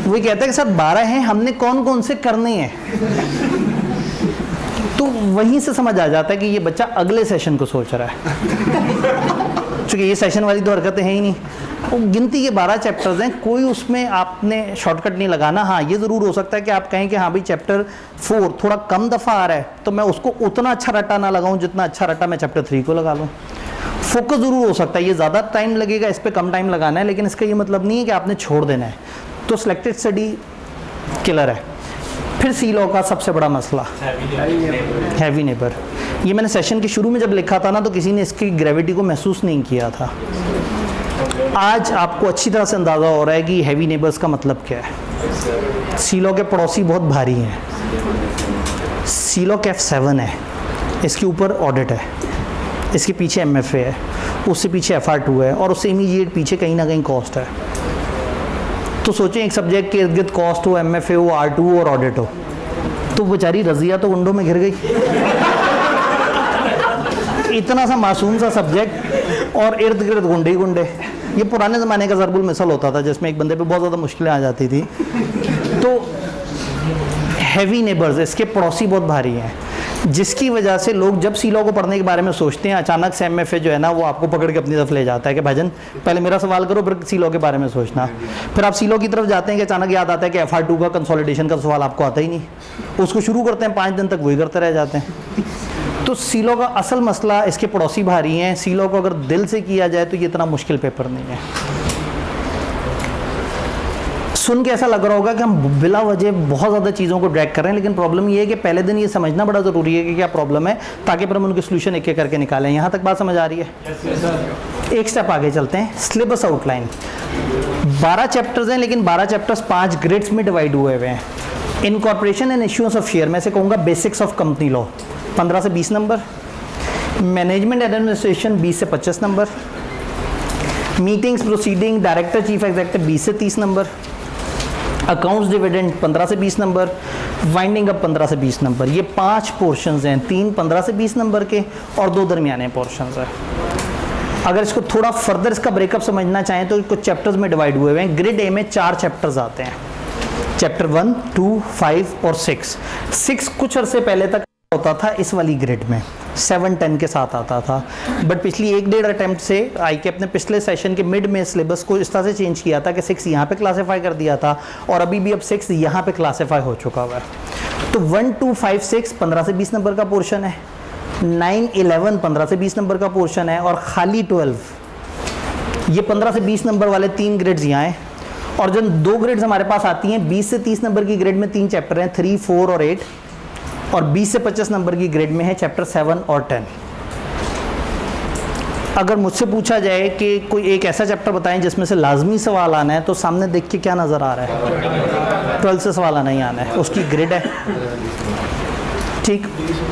वही कहता है कि सर 12 हैं, हमने कौन कौन से करने हैं। तो वहीं से समझ आ जाता है कि ये बच्चा अगले सेशन को सोच रहा है, क्योंकि ये सेशन वाली तो हरकतें हैं ही नहीं। वो गिनती के 12 चैप्टर्स हैं, कोई उसमें आपने शॉर्टकट नहीं लगाना। हाँ ये ज़रूर हो सकता है कि आप कहें कि हाँ भाई चैप्टर 4 थोड़ा कम दफ़ा आ रहा है तो मैं उसको उतना अच्छा रट्टा ना लगाऊं जितना अच्छा रट्टा मैं चैप्टर 3 को लगा लूँ। फोकस ज़रूर हो सकता है, ये ज़्यादा टाइम लगेगा, इस पर कम टाइम लगाना है, लेकिन इसका ये मतलब नहीं है कि आपने छोड़ देना है। तो सिलेक्टेड स्टडी किलर है। फिर सी लॉ का सबसे बड़ा मसला हैवी नेबर। ये मैंने सेशन के शुरू में जब लिखा था ना तो किसी ने इसकी ग्रेविटी को महसूस नहीं किया था। आज आपको अच्छी तरह से अंदाज़ा हो रहा है कि हैवी नेबर्स का मतलब क्या है। सी लॉ के पड़ोसी बहुत भारी हैं। सी लॉ के F7 है, इसके ऊपर ऑडिट है, इसके पीछे MFA है, उससे पीछे FR2 है और उससे इमीडिएट पीछे कहीं ना कहीं कॉस्ट है। तो सोचें एक सब्जेक्ट के इर्द गिर्द कॉस्ट हो, MFA हो, R2 और ऑडिट हो, तो बेचारी रज़िया तो गुंडों में घिर गई। इतना सा मासूम सा सब्जेक्ट और इर्द गिर्द गुंडे ही गुंडे। ये पुराने ज़माने का ज़रबुल मिसल होता था जिसमें एक बंदे पे बहुत ज़्यादा मुश्किलें आ जाती थी। तो हैवी नेबर्स, इसके पड़ोसी बहुत भारी हैं, जिसकी वजह से लोग जब सी लॉ को पढ़ने के बारे में सोचते हैं अचानक से MFA जो है ना वो आपको पकड़ के अपनी तरफ ले जाता है कि भाईजान पहले मेरा सवाल करो फिर सी लॉ के बारे में सोचना। फिर आप सी लॉ की तरफ जाते हैं कि अचानक याद आता है कि FR2 का कंसोलिडेशन का सवाल आपको आता ही नहीं, उसको शुरू करते हैं 5 दिन तक वही करते रह जाते हैं। तो सीलो का असल मसला इसके पड़ोसी भारी हैं। सीलो को अगर दिल से किया जाए तो ये इतना मुश्किल पेपर नहीं है। सुन के ऐसा लग रहा होगा कि हम बिला वजह बहुत ज़्यादा चीज़ों को ड्रैग कर रहे हैं, लेकिन प्रॉब्लम ये है कि पहले दिन ये समझना बड़ा ज़रूरी है कि क्या प्रॉब्लम है, ताकि फिर हम उनके सोल्यूशन एक एक करके निकालें। यहाँ तक बात समझ आ रही है? एक स्टेप आगे चलते हैं। सिलेबस आउटलाइन 12 चैप्टर्स हैं, लेकिन 12 चैप्टर्स 5 ग्रेड्स में डिवाइड हुए हुए हैं। Incorporation and issuance of share में से कहूँगा बेसिक्स ऑफ कंपनी लॉ 15 से 20 नंबर, मैनेजमेंट एडमिनिस्ट्रेशन 20 से 25 number, meetings proceeding director chief executive 20 से 30 नंबर, अकाउंट्स डिविडेंड 15 से 20 नंबर, वाइंडिंग अप 15 से 20 नंबर। ये 5 पोर्शंस हैं, 3 15 से 20 नंबर के और 2 दरमियाने पोर्शंस हैं। अगर इसको थोड़ा फर्दर इसका ब्रेकअप समझना चाहें तो कुछ चैप्टर्स में डिवाइड हुए हुए हैं। ग्रेड ए में 4 चैप्टर्स आते हैं, चैप्टर 1, 2, 5 और 6। 6 कुछ अरसे पहले तक होता था इस वाली ग्रेड में, 7, 10 के साथ आता था, बट पिछली 1-1.5 अटेम्प्ट से आईके अपने पिछले सेशन के मिड में सिलेबस को इस तरह से चेंज किया था कि 6 यहाँ पे क्लासीफाई कर दिया था और अभी भी अब 6 यहाँ पे क्लासीफाई हो चुका हुआ है। तो 1, 2, 5, 6 15 से 20 नंबर का पोर्शन है, 9, 11 15 से 20 नंबर का पोर्शन है, और खाली 12 ये 15 से 20 नंबर वाले 3 ग्रेड्स यहाँ हैं। और जो 2 ग्रेड्स हमारे पास आती हैं 20 से 30 नंबर की ग्रेड में 3 चैप्टर हैं, 3, 4 और 8, और 20 से 25 नंबर की ग्रेड में है चैप्टर 7 और 10। अगर मुझसे पूछा जाए कि कोई एक ऐसा चैप्टर बताएं जिसमें से लाजमी सवाल आना है, तो सामने देख के क्या नज़र आ रहा है? 12 से सवाल आना ही आना है, उसकी ग्रेड है। ठीक,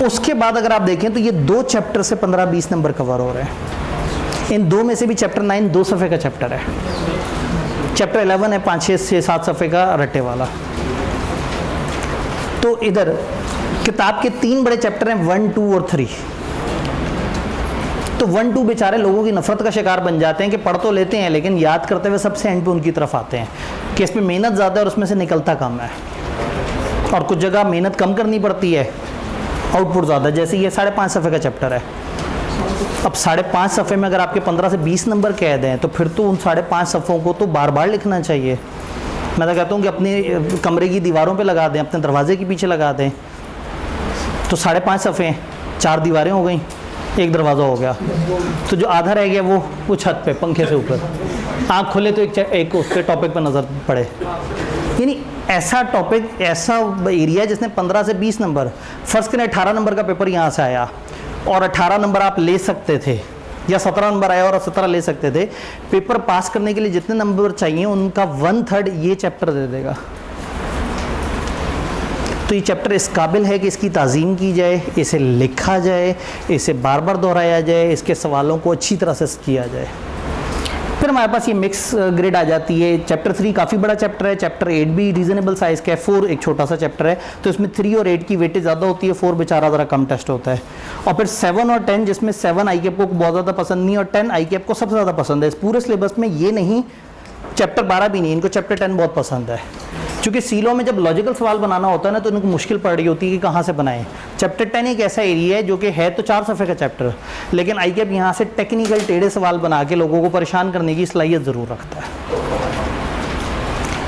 उसके बाद अगर आप देखें तो ये 2 चैप्टर से 15-20 नंबर कवर हो रहे हैं। इन 2 में से भी चैप्टर 9 2 सफ़े का चैप्टर है, चैप्टर 11 है 5-6-7 सफ़े का रट्टे वाला। तो इधर किताब के 3 बड़े चैप्टर हैं, 1, 2 और 3। तो 1, 2 बेचारे लोगों की नफरत का शिकार बन जाते हैं कि पढ़ तो लेते हैं लेकिन याद करते हुए सबसे एंड पे उनकी तरफ आते हैं कि इसमें मेहनत ज़्यादा है और उसमें से निकलता कम है, और कुछ जगह मेहनत कम करनी पड़ती है, आउटपुट ज़्यादा। जैसे ये 5.5 सफ़े का चैप्टर है। अब 5.5 सफ़े में अगर आपके 15 से 20 नंबर कह दें तो फिर तो उन 5.5 सफ़ों को तो बार बार लिखना चाहिए। मैं तो कहता हूँ कि अपने कमरे की दीवारों पे लगा दें, अपने दरवाजे के पीछे लगा दें, तो 5.5 सफ़े, 4 दीवारें हो गई, 1 दरवाज़ा हो गया, तो जो आधा रह गया वो छत पे पंखे से ऊपर, आँख खोले तो एक उसके टॉपिक पर नज़र पड़े। यानी ऐसा टॉपिक, ऐसा एरिया जिसने 15 से 20 नंबर, फ़र्ज़ करें 18 नंबर का पेपर यहाँ से आया और 18 नंबर आप ले सकते थे, या 17 नंबर आया और 17 ले सकते थे। पेपर पास करने के लिए जितने नंबर चाहिए उनका 1/3 ये चैप्टर दे देगा। तो ये चैप्टर इस काबिल है कि इसकी ताज़ीम की जाए, इसे लिखा जाए, इसे बार बार दोहराया जाए, इसके सवालों को अच्छी तरह से किया जाए। फिर हमारे पास ये मिक्स ग्रेड आ जाती है। चैप्टर 3 काफ़ी बड़ा चैप्टर है, चैप्टर 8 भी रीजनेबल साइज़ का है, 4 एक छोटा सा चैप्टर है, तो इसमें 3 और 8 की वेटेज ज़्यादा होती है, 4 बेचारा ज़रा कम टेस्ट होता है। और फिर 7 और 10, जिसमें 7 आईकेएफ को बहुत ज़्यादा पसंद नहीं और 10 आईकेएफ को सबसे ज़्यादा पसंद है। इस पूरे सिलेबस में ये नहीं, चैप्टर 12 भी नहीं, इनको चैप्टर 10 बहुत पसंद है, क्योंकि सीलो में जब लॉजिकल सवाल बनाना होता है ना तो इनको मुश्किल पड़ रही होती है कि कहाँ से बनाएं। चैप्टर 10 एक ऐसा एरिया है जो कि है तो 4 सफ़े का चैप्टर, लेकिन आईकेएफ यहाँ से टेक्निकल टेढ़े सवाल बना के लोगों को परेशान करने की सलाहियत ज़रूर रखता है।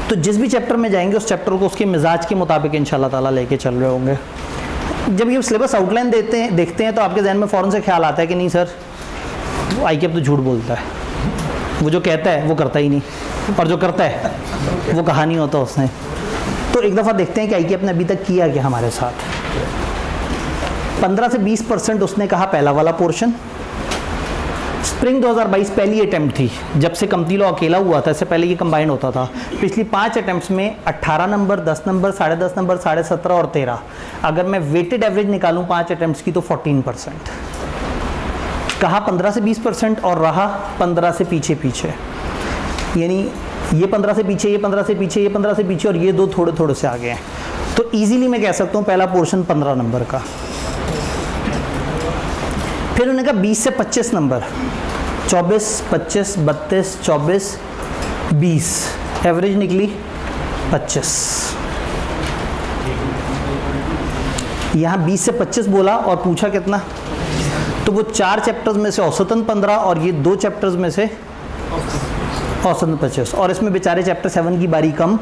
तो जिस भी चैप्टर में जाएंगे उस चैप्टर को उसके मिजाज के मुताबिक इंशाल्लाह ताला लेके चल रहे होंगे। जब ये सिलेबस आउटलाइन देखते हैं तो आपके जहन में फ़ौरन से ख्याल आता है कि नहीं सर, आईकेएफ तो झूठ बोलता है, वो जो कहता है वो करता ही नहीं, और जो करता है वो कहा नहीं होता उसने। तो एक दफ़ा देखते हैं कि आईकेएफ ने अभी तक किया क्या हमारे साथ। 15 से 20% उसने कहा पहला वाला पोर्शन। स्प्रिंग 2022 पहली अटैम्प्ट थी, जब से कंपनी लॉ अकेला हुआ था, इससे पहले ये कंबाइंड होता था। पिछली 5 अटैम्प्ट्स में 18 नंबर, 10 नंबर, 10.5 नंबर, 17.5 और 13। अगर मैं वेटेड एवरेज निकालूं 5 अटैम्प्ट्स की तो 14%। कहा 15 से 20% और रहा 15 से पीछे, यानी ये 15 से पीछे, ये 15 से पीछे, ये 15 से पीछे, और ये 2 थोड़े थोड़े से आगे हैं। तो इजीली मैं कह सकता हूँ पहला पोर्शन 15 नंबर का। फिर उन्होंने कहा 20 से 25 नंबर, 24, 25, 32, 24, 20, एवरेज निकली 25। यहाँ 20 से 25 बोला और पूछा कितना, तो वो 4 चैप्टर्स में से औसतन 15 और ये 2 चैप्टर्स में से औसतन 25। और इसमें बेचारे चैप्टर 7 की बारी कम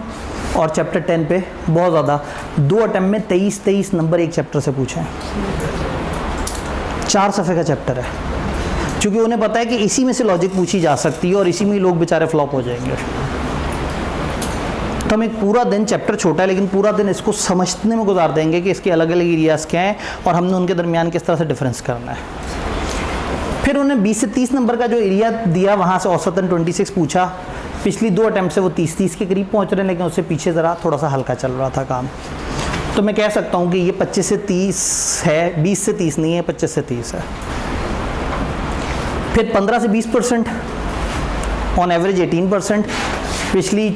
और चैप्टर 10 पे बहुत ज़्यादा। 2 अटैम्प्ट में 23 नंबर एक चैप्टर से पूछे हैं। 4 सफ़े का चैप्टर है, क्योंकि उन्हें पता है कि इसी में से लॉजिक पूछी जा सकती है और इसी में ही लोग बेचारे फ्लॉप हो जाएंगे। तो हम एक पूरा दिन, चैप्टर छोटा है लेकिन पूरा दिन इसको समझने में गुजार देंगे कि इसके अलग अलग एरियाज़ क्या हैं और हमने उनके दरमियान किस तरह से डिफरेंस करना है। फिर उन्हें 20 से 30 नंबर का जो एरिया दिया, वहाँ से औसतन 26 पूछा। पिछली 2 अटैम्प्ट से वो 30 के करीब पहुँच रहे हैं, लेकिन उससे पीछे ज़रा थोड़ा सा हल्का चल रहा था काम। तो मैं कह सकता हूँ कि ये 25 से 30 है, 20 से 30 नहीं है, 25 से 30 है। फिर 15 से 20%, ऑन एवरेज 18%। पिछली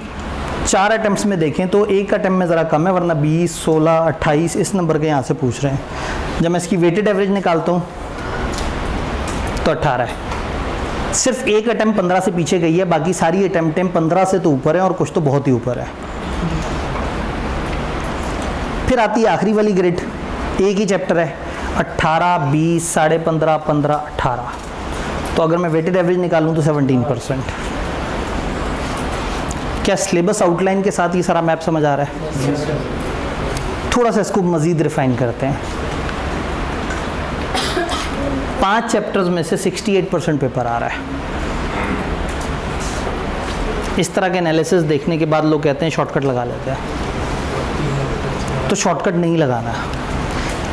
4 अटैम्प्ट्स में देखें तो एक अटैम्प्ट में ज़रा कम है, वरना 20, 16, 28 इस नंबर के यहाँ से पूछ रहे हैं। जब मैं इसकी वेटेड एवरेज निकालता हूँ तो 18 है। सिर्फ एक अटैम्प्ट 15 से पीछे गई है, बाकी सारी अटैम्प्टें 15 से तो ऊपर है और कुछ तो बहुत ही ऊपर है। फिर आती है आखिरी वाली ग्रेड, एक ही चैप्टर है, 18, 20, 15.5, 15, 18। तो अगर मैं वेटेड एवरेज निकालूं तो 17%। क्या सिलेबस आउटलाइन के साथ ये सारा मैप समझ आ रहा है? थोड़ा सा इसको मज़ीद रिफाइन करते हैं। 5 चैप्टर्स में से 68% पेपर आ रहा है। इस तरह के एनालिसिस देखने के बाद लोग कहते हैं शॉर्टकट लगा लेते हैं, तो शॉर्टकट नहीं लगाना।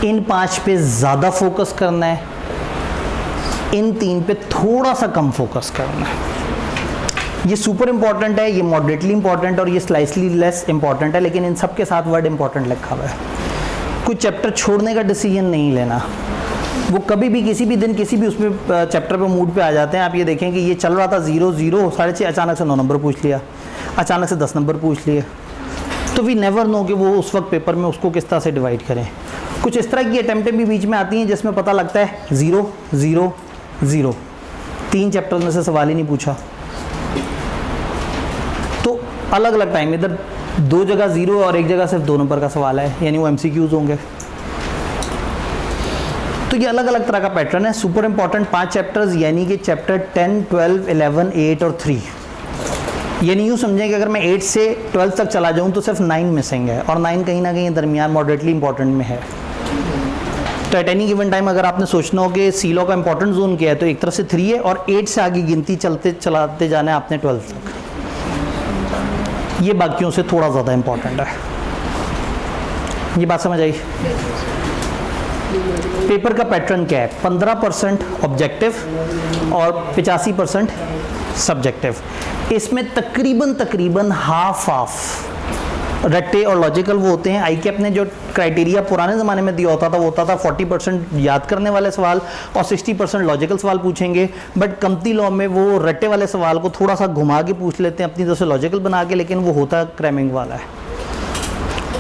इन 5 पे ज़्यादा फोकस करना है, इन 3 पे थोड़ा सा कम फोकस करना है। ये सुपर इंपॉर्टेंट है, ये मॉडरेटली इंपॉर्टेंट और ये स्लाइसली लेस इंपॉर्टेंट है, लेकिन इन सब के साथ वर्ड इंपॉर्टेंट लिखा हुआ है। कुछ चैप्टर छोड़ने का डिसीजन नहीं लेना। वो कभी भी किसी भी दिन किसी भी उसमें चैप्टर पे मूड पे आ जाते हैं। आप ये देखें कि ये चल रहा था 0, 0, 6.5, अचानक से 9 नंबर पूछ लिया, अचानक से 10 नंबर पूछ लिए। तो वी नेवर नो कि वो उस वक्त पेपर में उसको किस तरह से डिवाइड करें। कुछ इस तरह की अटैम्प्टें भी बीच में आती हैं जिसमें पता लगता है 0, 0, 0, 3 चैप्टर में से सवाल ही नहीं पूछा। तो अलग अलग टाइम, इधर 2 जगह 0 और 1 जगह सिर्फ 2 नंबर का सवाल है, यानी वो MCQs होंगे। तो ये अलग अलग तरह का पैटर्न है। सुपर इंपॉर्टेंट 5 चैप्टर्स, यानी कि चैप्टर 10, 12, 11, 8 और 3। यानी यूँ समझें कि अगर मैं 8 से 12 तक चला जाऊँ तो सिर्फ 9 मिसिंग है, और 9 कहीं ना कहीं दरमियान मॉडरेटली इंपॉर्टेंट में है। तो एट एनी गिवन टाइम अगर आपने सोचना हो कि सीलो का इंपॉर्टेंट जोन क्या है, तो एक तरफ से 3 है और 8 से आगे गिनती चलाते जाना है आपने 12 तक। ये बाकियों से थोड़ा ज़्यादा इंपॉर्टेंट है। ये बात समझ आई? पेपर का पैटर्न क्या है? 15% ऑब्जेक्टिव और 85% सब्जेक्टिव। इसमें तकरीबन हाफ रट्टे और लॉजिकल वो होते हैं। ICAP ने जो क्राइटेरिया पुराने ज़माने में दिया होता था वो होता था 40% याद करने वाले सवाल और 60% लॉजिकल सवाल पूछेंगे। बट कम्पटी लॉ में वो रट्टे वाले सवाल को थोड़ा सा घुमा के पूछ लेते हैं अपनी तरफ से लॉजिकल बना के, लेकिन वो होता क्रैमिंग वाला है।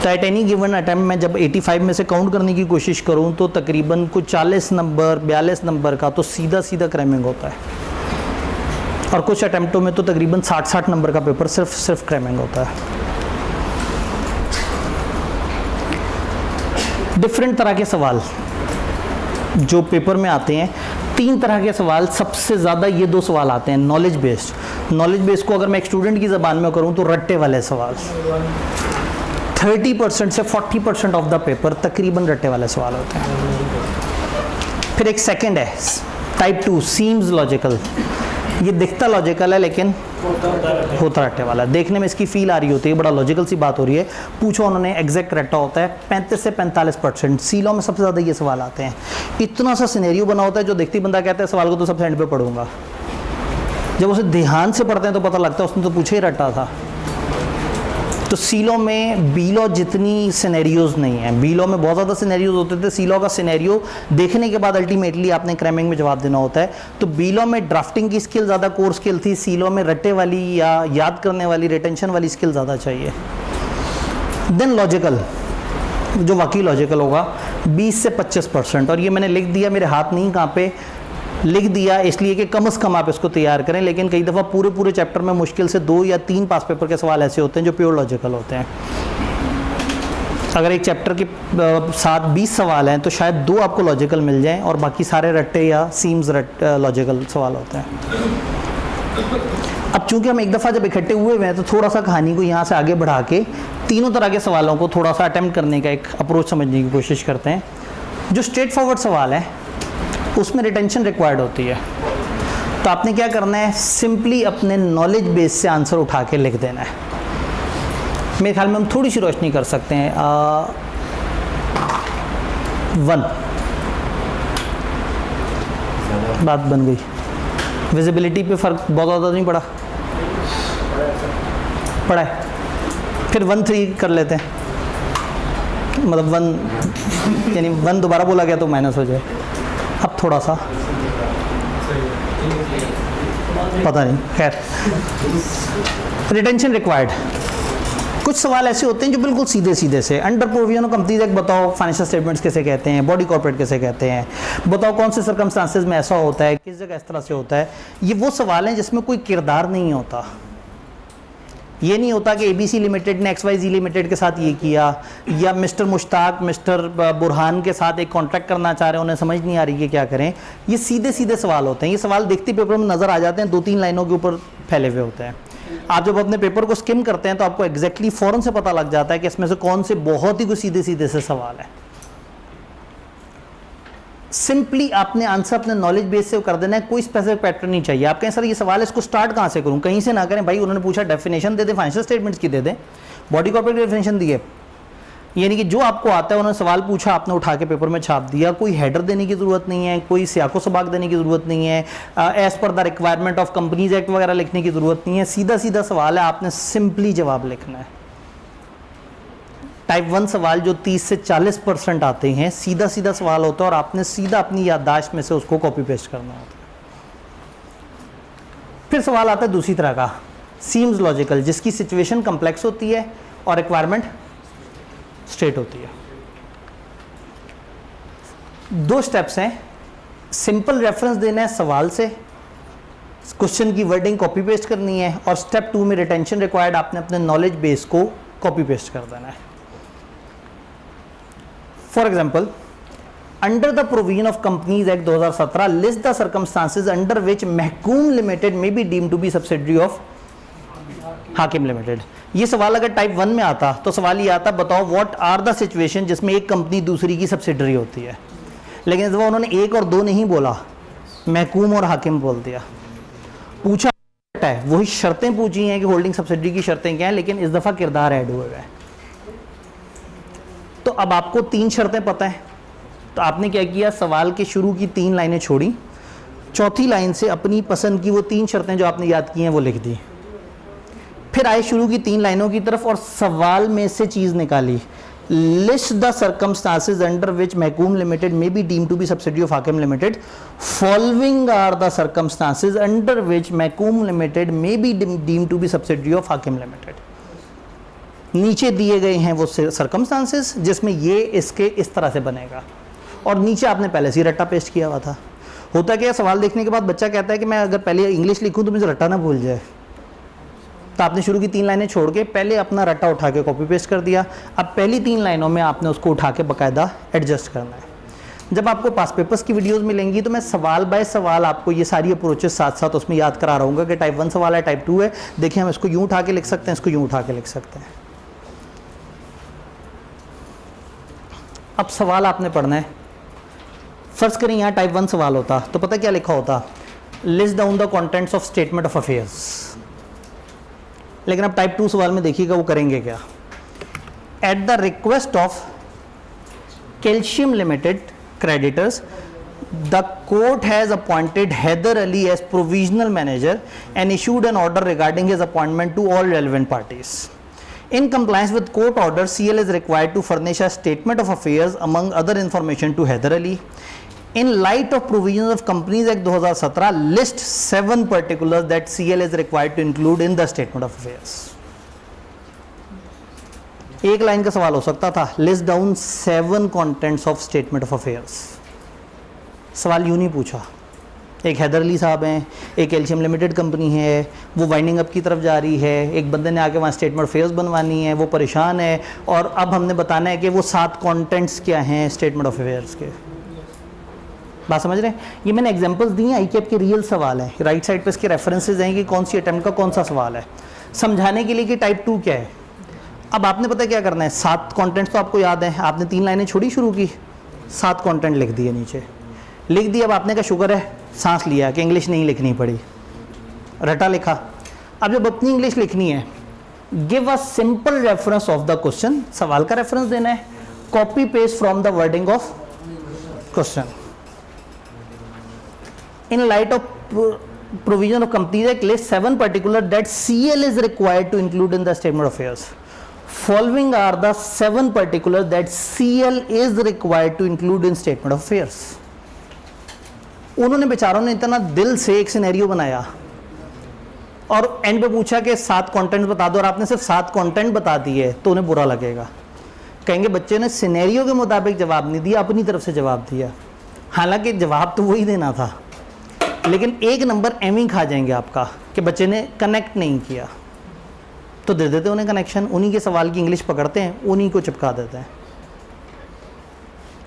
तो एट एनी गिवन अटैम्प्ट में जब 85 में से काउंट करने की कोशिश करूं तो तकरीबन कुछ 40 नंबर 42 नंबर का तो सीधा क्रैमिंग होता है, और कुछ अटैम्प्टों में तो तकरीबन 60 नंबर का पेपर सिर्फ क्रैमिंग होता है। डिफरेंट तरह के सवाल जो पेपर में आते हैं, 3 तरह के सवाल सबसे ज़्यादा ये 2 सवाल आते हैं। नॉलेज बेस्ड को अगर मैं एक स्टूडेंट की ज़बान में करूँ तो रट्टे वाले सवाल। 30% से 40% ऑफ द पेपर तकरीबन रट्टे वाले सवाल होते हैं। फिर एक सेकंड है टाइप 2, सीम्स लॉजिकल। ये दिखता लॉजिकल है लेकिन होता रट्टे वाला। देखने में इसकी फील आ रही होती है, बड़ा लॉजिकल सी बात हो रही है, पूछो उन्होंने एग्जैक्ट रट्टा होता है। 35 से 45% सीलो में सबसे ज़्यादा ये सवाल आते हैं। इतना सा सिनेरियो बना होता है जो देखते ही बंदा कहता है सवाल को तो सबसे एंड पे पढ़ूंगा। जब उसे ध्यान से पढ़ते हैं तो पता लगता है उसने तो पूछे ही रट्टा था। तो सीलो में बीलो जितनी सिनेरियोज नहीं है। बीलो में बहुत ज़्यादा सिनेरियोज होते थे, सीलो का सिनेरियो देखने के बाद अल्टीमेटली आपने क्रैमिंग में जवाब देना होता है। तो बीलो में ड्राफ्टिंग की स्किल ज़्यादा कोर स्किल थी, सीलो में रट्टे वाली या याद करने वाली रिटेंशन वाली स्किल ज़्यादा चाहिए। देन लॉजिकल, जो वाकई लॉजिकल होगा 20 से 25%, और ये मैंने लिख दिया, मेरे हाथ नहीं कहाँ पे लिख दिया इसलिए कि कम से कम आप इसको तैयार करें। लेकिन कई दफ़ा पूरे चैप्टर में मुश्किल से 2 या 3 पास पेपर के सवाल ऐसे होते हैं जो प्योर लॉजिकल होते हैं। अगर एक चैप्टर के साथ 20 सवाल हैं तो शायद 2 आपको लॉजिकल मिल जाएं और बाकी सारे रट्टे या सीम्स लॉजिकल सवाल होते हैं। अब चूंकि हम एक दफ़ा जब इकट्ठे हुए हैं तो थोड़ा सा कहानी को यहाँ से आगे बढ़ा के तीनों तरह के सवालों को थोड़ा सा अटेम्प्ट करने का एक अप्रोच समझने की कोशिश करते हैं। जो स्ट्रेट फॉरवर्ड सवाल है उसमें रिटेंशन रिक्वायर्ड होती है। तो आपने क्या करना है, सिंपली अपने नॉलेज बेस से आंसर उठा के लिख देना है। मेरे ख्याल में हम थोड़ी सी रोशनी कर सकते हैं। 1 बात बन गई। विजिबिलिटी पे फ़र्क बहुत ज़्यादा नहीं पड़ा है। फिर 1 3 कर लेते हैं, मतलब 1 यानी 1 दोबारा बोला गया तो माइनस हो जाए। अब थोड़ा सा पता नहीं, खैर। रिटेंशन रिक्वायर्ड, कुछ सवाल ऐसे होते हैं जो बिल्कुल सीधे सीधे से, under provision of companies act बताओ फाइनेंशियल स्टेटमेंट्स कैसे कहते हैं, बॉडी कॉर्पोरेट कैसे कहते हैं, बताओ कौन से सर्कमस्टांसेस में ऐसा होता है, किस जगह इस तरह से होता है। ये वो सवाल हैं जिसमें कोई किरदार नहीं होता। ये नहीं होता कि ABC लिमिटेड ने XYZ लिमिटेड के साथ ये किया, या मिस्टर मुश्ताक मिस्टर बुरहान के साथ एक कॉन्ट्रैक्ट करना चाह रहे हैं, उन्हें समझ नहीं आ रही है क्या करें। ये सीधे सीधे सवाल होते हैं। ये सवाल देखते पेपर में नज़र आ जाते हैं, 2-3 लाइनों के ऊपर फैले हुए होते हैं। आप जब अपने पेपर को स्किम करते हैं तो आपको एग्जैक्टली फ़ौरन से पता लग जाता है कि इसमें से कौन से बहुत ही कुछ सीधे सीधे से सवाल है। सिंपली आपने आंसर अपने नॉलेज बेस से कर देना है, कोई स्पेसिफिक पैटर्न नहीं चाहिए। आप कहें सर ये सवाल है, इसको स्टार्ट कहाँ से करूँ, कहीं से ना करें भाई। उन्होंने पूछा डेफिनेशन दे दे, फाइनेंशियल स्टेटमेंट्स की दे दें, बॉडी कॉर्पोरेट की डेफिनेशन दी है, यानी कि जो आपको आता है। उन्होंने सवाल पूछा, आपने उठा के पेपर में छाप दिया। कोई हेडर देने की ज़रूरत नहीं है, कोई सियाको सबाक देने की ज़रूरत नहीं है, as per the requirement of companies act वगैरह लिखने की ज़रूरत नहीं है। सीधा सीधा सवाल है, आपने सिंपली जवाब लिखना है। टाइप 1 सवाल जो 30 से 40% आते हैं, सीधा सीधा सवाल होता है और आपने सीधा अपनी याददाश्त में से उसको कॉपी पेस्ट करना होता है। फिर सवाल आता है दूसरी तरह का, सीम्स लॉजिकल, जिसकी सिचुएशन कम्प्लेक्स होती है और रिक्वायरमेंट स्ट्रेट होती है। 2 स्टेप्स हैं, सिंपल रेफरेंस देना है सवाल से, क्वेश्चन की वर्डिंग कॉपी पेस्ट करनी है, और स्टेप 2 में रिटेंशन रिक्वायर्ड, आपने अपने नॉलेज बेस को कॉपी पेस्ट कर देना है। For example, under the provision of Companies Act 2017, list the circumstances under which Mahkoom Limited may be deemed to be subsidiary of Hakim Limited। ये सवाल अगर टाइप 1 में आता तो सवाल ये आता, बताओ व्हाट आर द सिचुएशन जिसमें एक कंपनी दूसरी की सब्सिडरी होती है। लेकिन इस बार उन्होंने 1 और 2 नहीं बोला, महकूम और हाकिम बोल दिया। पूछा है वही शर्तें पूछी हैं कि होल्डिंग सब्सिडरी की शर्तें क्या हैं, लेकिन इस दफ़ा किरदार ऐड हुए हैं। तो अब आपको 3 शर्तें पता है, तो आपने क्या किया, सवाल के शुरू की 3 लाइनें छोड़ी, चौथी लाइन से अपनी पसंद की वो 3 शर्तें जो आपने याद की हैं वो लिख दी। फिर आए शुरू की 3 लाइनों की तरफ और सवाल में से चीज़ निकाली, list the circumstances under which Mahkoom limited may be deemed to be subsidiary of Hakim limited, following are the circumstances under which Mahkoom limited may be deemed to be subsidiary of Hakim limited. नीचे दिए गए हैं वो सर्कमस्टांसेस जिसमें ये इसके इस तरह से बनेगा, और नीचे आपने पहले से ही रट्टा पेस्ट किया हुआ था। होता क्या, सवाल देखने के बाद बच्चा कहता है कि मैं अगर पहले इंग्लिश लिखूं तो मुझे रट्टा ना भूल जाए, तो आपने शुरू की 3 लाइनें छोड़ के पहले अपना रट्टा उठा के कॉपी पेस्ट कर दिया। अब पहली 3 लाइनों में आपने उसको उठा के बाकायदा एडजस्ट करना है। जब आपको पास पेपर्स की वीडियोस मिलेंगी तो मैं सवाल बाय सवाल आपको ये सारी अप्रोचेस साथ साथ उसमें याद करा रहूँगा कि टाइप 1 सवाल है, टाइप 2 है, देखिए हम इसको यूँ उठा के लिख सकते हैं, इसको यूँ उठा के लिख सकते हैं। अब सवाल आपने पढ़ना है। फर्ज करें यहाँ टाइप 1 सवाल होता तो पता क्या लिखा होता, list down the contents of statement of affairs. लेकिन अब टाइप 2 सवाल में देखिएगा वो करेंगे क्या, at the request of calcium limited creditors the court has appointed Haider Ali as provisional manager and issued an order regarding his appointment to all relevant parties. In compliance with court order, CL is required to furnish a statement of affairs among other information to Haider Ali. In light of provisions of Companies Act 2017, list 7 particulars that CL is required to include in the statement of affairs. एक line का सवाल हो सकता था, list down 7 contents of statement of affairs। सवाल यूं नहीं पूछा, एक हैदर अली साहब हैं, एक कैल्शियम लिमिटेड कंपनी है, वो वाइंडिंग अप की तरफ जा रही है, एक बंदे ने आके वहाँ स्टेटमेंट ऑफ अफेयर्स बनवानी है, वो परेशान है, और अब हमने बताना है कि वो 7 कंटेंट्स क्या हैं स्टेटमेंट ऑफ अफेयर्स के। बात समझ रहे हैं? ये मैंने एग्जांपल्स दी हैं, आईकेएप के रियल सवाल हैं, राइट साइड पे इसके रेफरेंसेज हैं कि कौन सी अटैम्प्ट का कौन सा सवाल है, समझाने के लिए कि टाइप 2 क्या है। अब आपने पता क्या करना है, 7 कंटेंट्स तो आपको याद है, आपने 3 लाइनें छोड़ी शुरू की, 7 कंटेंट लिख दिए नीचे। लिख दिया। अब आपने कहा शुगर है, सांस लिया कि इंग्लिश नहीं लिखनी पड़ी, रटा लिखा। अब जब अपनी इंग्लिश लिखनी है, give a simple reference of the question, सवाल का रेफरेंस देना है, copy paste from the wording of question. In light of provision of Companies Act list 7 particular that CL is required to include in the statement of affairs. Following are the 7 particular that CL is required to include in statement of affairs. उन्होंने बेचारों ने इतना दिल से एक scenario बनाया और and पे पूछा कि 7 कंटेंट बता दो, और आपने सिर्फ 7 कंटेंट बता दिए तो उन्हें बुरा लगेगा, कहेंगे बच्चे ने सिनेरियो के मुताबिक जवाब नहीं दिया, अपनी तरफ से जवाब दिया। हालांकि जवाब तो वही देना था, लेकिन एक नंबर एम ही खा जाएंगे आपका कि बच्चे ने कनेक्ट नहीं किया। तो दे देते उन्हें कनेक्शन, उन्हीं के सवाल की इंग्लिश पकड़ते हैं, उन्हीं को चिपका देते हैं।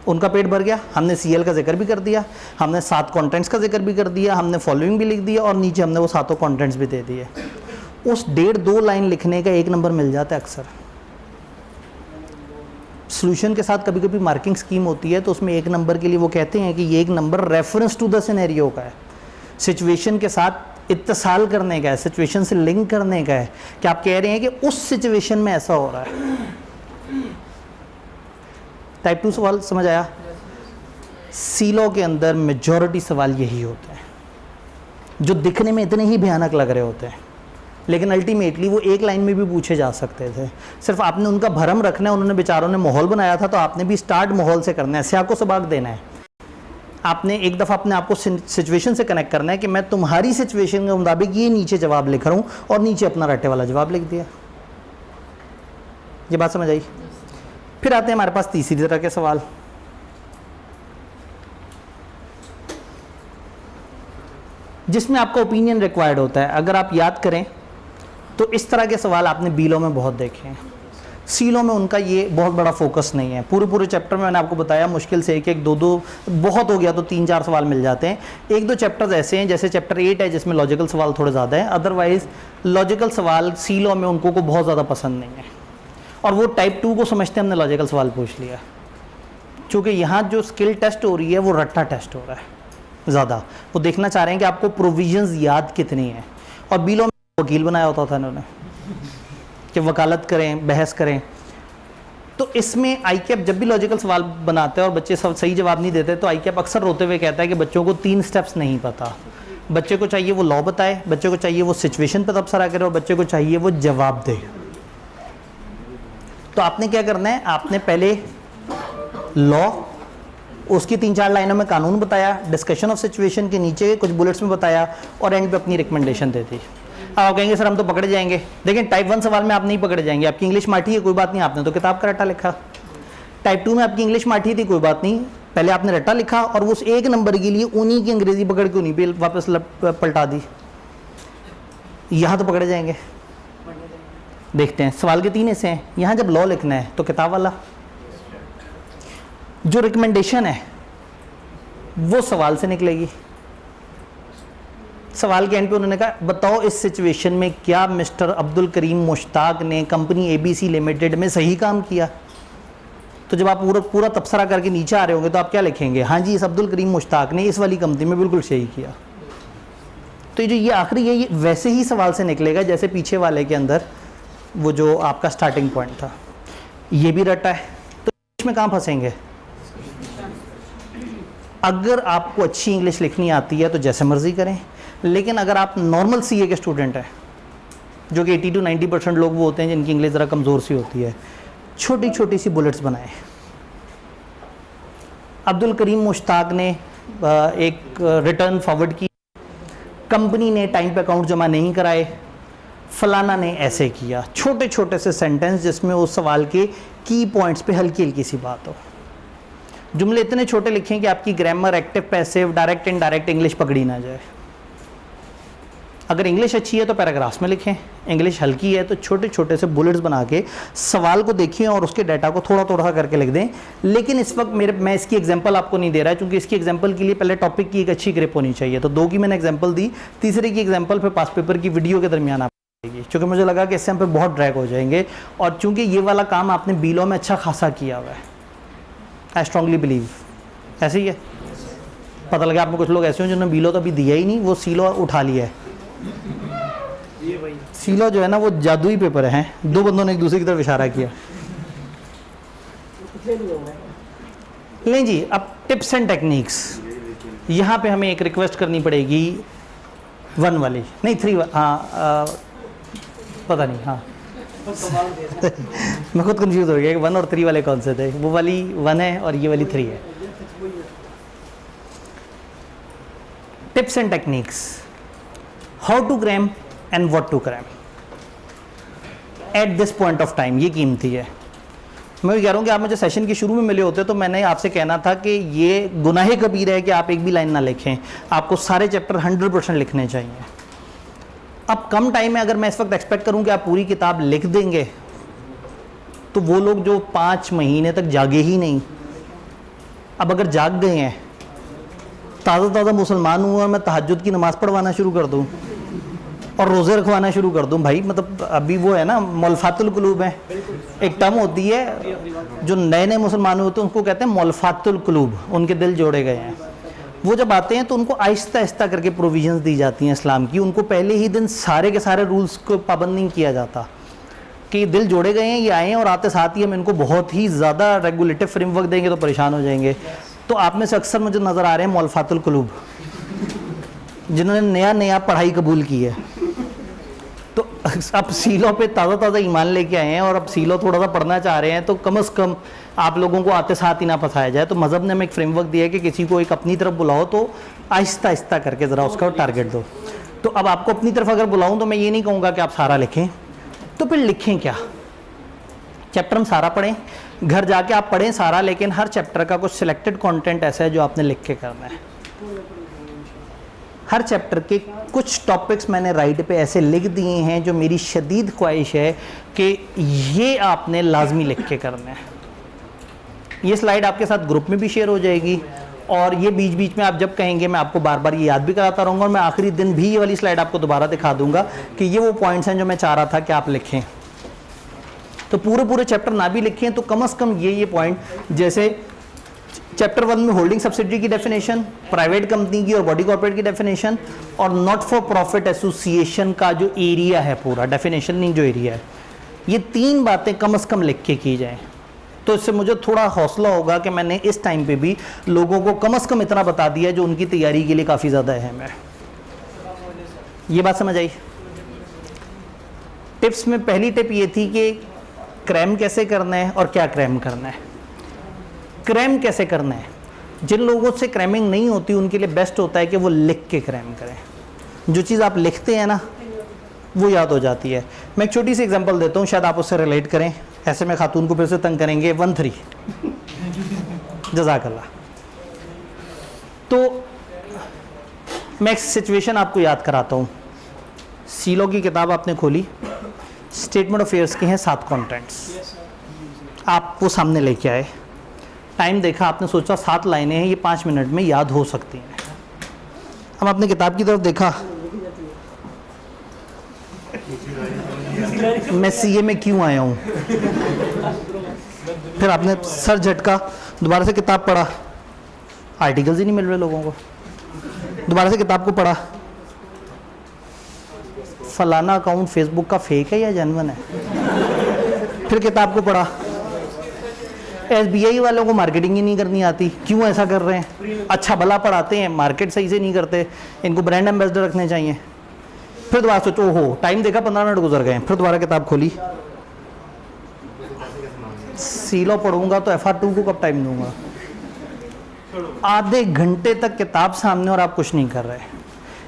उनका पेट भर गया, हमने सीएल का जिक्र भी कर दिया, हमने 7 कंटेंट्स का जिक्र भी कर दिया, हमने फॉलोइंग भी लिख दिया और नीचे हमने वो 7 कंटेंट्स भी दे दिए। उस 1.5-2 लाइन लिखने का 1 नंबर मिल जाता है अक्सर। सॉल्यूशन के साथ कभी कभी मार्किंग स्कीम होती है, तो उसमें 1 नंबर के लिए वो कहते हैं कि ये 1 number reference to the scenario का है, सिचुएशन के साथ इत्तिसाल करने का है, सिचुएशन से लिंक करने का है कि आप कह रहे हैं कि उस सिचुएशन में ऐसा हो रहा है। टाइप 2 सवाल समझ आया? सी लॉ के अंदर मेजॉरिटी सवाल यही होते हैं, जो दिखने में इतने ही भयानक लग रहे होते हैं, लेकिन अल्टीमेटली वो 1 लाइन में भी पूछे जा सकते थे। सिर्फ आपने उनका भरम रखना है। उन्होंने बेचारों ने माहौल बनाया था, तो आपने भी स्टार्ट माहौल से करना है, स्या को सबक देना है। आपने एक दफ़ा अपने आपको सिचुएशन से कनेक्ट करना है कि मैं तुम्हारी सिचुएशन के मुताबिक ये नीचे जवाब लिख रहा हूँ, और नीचे अपना रट्टे वाला जवाब लिख दिया। ये बात समझ आई? फिर आते हैं हमारे पास तीसरी तरह के सवाल, जिसमें आपका ओपिनियन रिक्वायर्ड होता है। अगर आप याद करें तो इस तरह के सवाल आपने बी लॉ में बहुत देखे हैं, सी लॉ में उनका ये बहुत बड़ा फोकस नहीं है। पूरे चैप्टर में मैंने आपको बताया मुश्किल से 1-1, 2-2, बहुत हो गया तो 3-4 सवाल मिल जाते हैं। 1-2 चैप्टर्स ऐसे हैं, जैसे चैप्टर 8 है जिसमें लॉजिकल सवाल थोड़े ज़्यादा है, अदरवाइज लॉजिकल सवाल सी लॉ में उनको को बहुत ज़्यादा पसंद नहीं है, और वो टाइप 2 को समझते हैं हमने लॉजिकल सवाल पूछ लिया। चूँकि यहाँ जो स्किल टेस्ट हो रही है वो रट्टा टेस्ट हो रहा है ज़्यादा, वो देखना चाह रहे हैं कि आपको प्रोविजंस याद कितनी है। और बी लॉ में वकील बनाया होता था इन्होंने कि वकालत करें, बहस करें। तो इसमें आईकैप जब भी लॉजिकल सवाल बनाते हैं और बच्चे सब सही जवाब नहीं देते, तो आईकैप अक्सर रोते हुए कहता है कि बच्चों को 3 स्टेप्स नहीं पता। बच्चे को चाहिए वो लॉ बताए, बच्चे को चाहिए वो सिचुएशन पर तबसरा करे, और बच्चे को चाहिए वो जवाब दे। तो आपने क्या करना है, आपने पहले लॉ, उसकी 3-4 लाइनों में कानून बताया, डिस्कशन ऑफ सिचुएशन के नीचे कुछ बुलेट्स में बताया, और एंड पे अपनी रिकमेंडेशन दे दी। अब आप कहेंगे सर हम तो पकड़े जाएंगे, लेकिन टाइप 1 सवाल में आप नहीं पकड़े जाएंगे। आपकी इंग्लिश माठी है, कोई बात नहीं, आपने तो किताब का रट्टा लिखा। टाइप 2 में आपकी इंग्लिश माठी थी, कोई बात नहीं, पहले आपने रट्टा लिखा और उस 1 नंबर के लिए उन्हीं की अंग्रेजी पकड़ के उन्हीं पे वापस पलटा दी। यहाँ तो पकड़े जाएंगे। देखते हैं, सवाल के 3 हिस्से हैं। यहाँ जब लॉ लिखना है तो किताब वाला, जो रिकमेंडेशन है वो सवाल से निकलेगी। सवाल के एंड पे उन्होंने कहा बताओ इस सिचुएशन में क्या मिस्टर अब्दुल करीम मुश्ताक ने कंपनी एबीसी लिमिटेड में सही काम किया। तो जब आप पूरा तबसरा करके नीचे आ रहे होंगे तो आप क्या लिखेंगे, हाँ जी इस अब्दुल करीम मुश्ताक ने इस वाली कंपनी में बिल्कुल सही किया। तो ये आखिरी ये वैसे ही सवाल से निकलेगा जैसे पीछे वाले के अंदर वो जो आपका स्टार्टिंग पॉइंट था। ये भी रटा है, तो इसमें कहाँ फंसेंगे। अगर आपको अच्छी इंग्लिश लिखनी आती है तो जैसे मर्जी करें, लेकिन अगर आप नॉर्मल सीए के स्टूडेंट हैं, जो कि 80 to 90% लोग वो होते हैं जिनकी इंग्लिश ज़रा कमज़ोर सी होती है, छोटी छोटी सी बुलेट्स बनाएं। अब्दुल करीम मुश्ताक ने एक रिटर्न फॉरवर्ड की, कंपनी ने टाइम पे अकाउंट जमा नहीं कराए, फलाना ने ऐसे किया। छोटे छोटे से सेंटेंस जिसमें उस सवाल के की पॉइंट्स पे हल्की हल्की सी बात हो। जुमले इतने छोटे लिखें कि आपकी grammar, active, passive, direct, indirect English पकड़ी ना जाए। अगर इंग्लिश अच्छी है तो पैराग्राफ्स में लिखें, इंग्लिश हल्की है तो छोटे छोटे से बुलेट्स बना के सवाल को देखिए और उसके डाटा को थोड़ा थोड़ा करके लिख दें। लेकिन इस वक्त मैं इसकी एग्जांपल आपको नहीं दे रहा है, क्योंकि इसकी एग्जांपल के लिए पहले टॉपिक की एक अच्छी ग्रिप होनी चाहिए। तो 2 की मैंने एग्जांपल दी, तीसरे की एग्जांपल फिर पास पेपर की वीडियो के दरमियान आप देगी, क्योंकि मुझे लगा कि इससे हम पे बहुत ड्रैग हो जाएंगे। और चूँकि ये वाला काम आपने बी लॉ में अच्छा खासा किया हुआ है, आई स्ट्रांगली बिलीव, ऐसे ही है। पता लगा आप में कुछ लोग ऐसे हो जिन्होंने बीलो तो अभी दिया ही नहीं, वो सीलो उठा लिया है। सीलो जो है ना वो जादुई पेपर है, दो बंदों ने एक दूसरे की तरफ इशारा किया। लें जी, अब टिप्स एंड टेक्निक्स। यहाँ पे हमें एक रिक्वेस्ट करनी पड़ेगी 1 वाली, नहीं 3, हाँ पता नहीं, हाँ मैं खुद कंफ्यूज हो गया कि 1 और 3 वाले कौन से थे। वो वाली 1 है और ये वाली 3 है। Tips and techniques, how to cram and what to cram at this point of time. ये कीमती है। मैं भी कह रहा हूँ कि आप मुझे सेशन के शुरू में मिले होते तो मैंने आपसे कहना था कि ये गुनाह कबीरा है कि आप एक भी लाइन ना लिखें, आपको सारे चैप्टर 100% लिखने चाहिए। अब कम टाइम में अगर मैं इस वक्त एक्सपेक्ट करूं कि आप पूरी किताब लिख देंगे तो वो लोग जो 5 महीने तक जागे ही नहीं, अब अगर जाग गए हैं, ताज़ा मुसलमान हुआ और मैं तहज्जुद की नमाज़ पढ़वाना शुरू कर दूं और रोज़े रखवाना शुरू कर दूं, भाई मतलब अभी वो है ना मौलफातुल कुलूब है, एक टर्म होती है जो नए नए मुसलमान होते हैं उनको कहते हैं मौलफातुल कुलूब, उनके दिल जोड़े गए हैं। वो जब आते हैं तो उनको आहिस्ता आहिस्ता करके प्रोविजंस दी जाती हैं इस्लाम की। उनको पहले ही दिन सारे के सारे रूल्स को पाबंद नहीं किया जाता कि दिल जोड़े गए हैं, ये आए हैं और आते साथ ही हम इनको बहुत ही ज़्यादा रेगुलेटिव फ्रेमवर्क देंगे तो परेशान हो जाएंगे। तो आप में से अक्सर मुझे नज़र आ रहे हैं मौलफातुल कुलूब, जिन्होंने नया नया पढ़ाई कबूल की है। तो अब सीलों पे ताज़ा ईमान लेके आए हैं और अब सीलो थोड़ा सा पढ़ना चाह रहे हैं, तो कम से कम आप लोगों को आते साथ ही ना फंसाया जाए। तो मज़हब ने हमें एक फ्रेमवर्क दिया है कि किसी को एक अपनी तरफ बुलाओ तो आहिस्ता आहिस्ता करके ज़रा उसका टारगेट दो। तो अब आपको अपनी तरफ अगर बुलाऊं तो मैं ये नहीं कहूँगा कि आप सारा लिखें, तो फिर लिखें क्या? चैप्टर हम सारा पढ़ें, घर जाके आप पढ़ें सारा, लेकिन हर चैप्टर का कुछ सिलेक्टेड कंटेंट ऐसा है जो आपने लिख के करना है। हर चैप्टर के कुछ टॉपिक्स मैंने राइट पे ऐसे लिख दिए हैं जो मेरी शदीद ख्वाहिश है कि ये आपने लाजमी लिख के करना है। ये स्लाइड आपके साथ ग्रुप में भी शेयर हो जाएगी और ये बीच बीच में आप जब कहेंगे मैं आपको बार बार ये याद भी कराता रहूँगा और मैं आखिरी दिन भी ये वाली स्लाइड आपको दोबारा दिखा दूंगा कि ये वो पॉइंट्स हैं जो मैं चाह रहा था कि आप लिखें। तो पूरे चैप्टर ना भी लिखें तो कम से कम ये पॉइंट, जैसे चैप्टर 1 में होल्डिंग सब्सिडरी की डेफिनेशन, प्राइवेट कंपनी की और बॉडी कॉर्पोरेट की डेफिनेशन, और नॉट फॉर प्रॉफिट एसोसिएशन का जो एरिया है, पूरा डेफिनेशन नहीं जो एरिया है, ये 3 बातें कम से कम लिख के की जाएं। तो इससे मुझे थोड़ा हौसला होगा कि मैंने इस टाइम पे भी लोगों को कम से कम इतना बता दिया जो उनकी तैयारी के लिए काफ़ी ज़्यादा अहम है। ये बात समझ आई? टिप्स में पहली टिप ये थी कि क्रैम कैसे करना है और क्या क्रैम करना है। क्रैम कैसे करना है, जिन लोगों से क्रैमिंग नहीं होती उनके लिए बेस्ट होता है कि वो लिख के क्रैम करें। जो चीज़ आप लिखते हैं ना वो याद हो जाती है। मैं एक छोटी सी एग्जांपल देता हूँ, शायद आप उससे रिलेट करें। ऐसे में खातून को फिर से तंग करेंगे 1-3 जज़ाकल्लाह। तो मैं एक सिचुएशन आपको याद कराता हूँ। सीलो की किताब आपने खोली, स्टेटमेंट ऑफ अफेयर्स के हैं 7 कंटेंट्स, आप वो सामने लेके आए, टाइम देखा, आपने सोचा 7 लाइनें हैं, ये 5 मिनट में याद हो सकती हैं। हम अपने किताब की तरफ देखा, मैं सीए में क्यों आया हूँ। फिर आपने सर झटका, दोबारा से किताब पढ़ा, आर्टिकल्स ही नहीं मिल रहे लोगों को। दोबारा से किताब को पढ़ा, फलाना अकाउंट फेसबुक का फेक है या जेन्युइन है। फिर किताब को पढ़ा, एसबीआई वालों को मार्केटिंग ही नहीं करनी आती, क्यों ऐसा कर रहे हैं। अच्छा भला पढ़ाते हैं, मार्केट सही से नहीं करते, इनको ब्रांड एम्बेसडर रखने चाहिए। फिर दोबारा सोचो, ओहो टाइम देखा 15 मिनट गुजर गए। फिर दोबारा किताब खोली, सीलो पढ़ूंगा तो FR2 को कब टाइम दूंगा। आधे घंटे तक किताब सामने और आप कुछ नहीं कर रहे।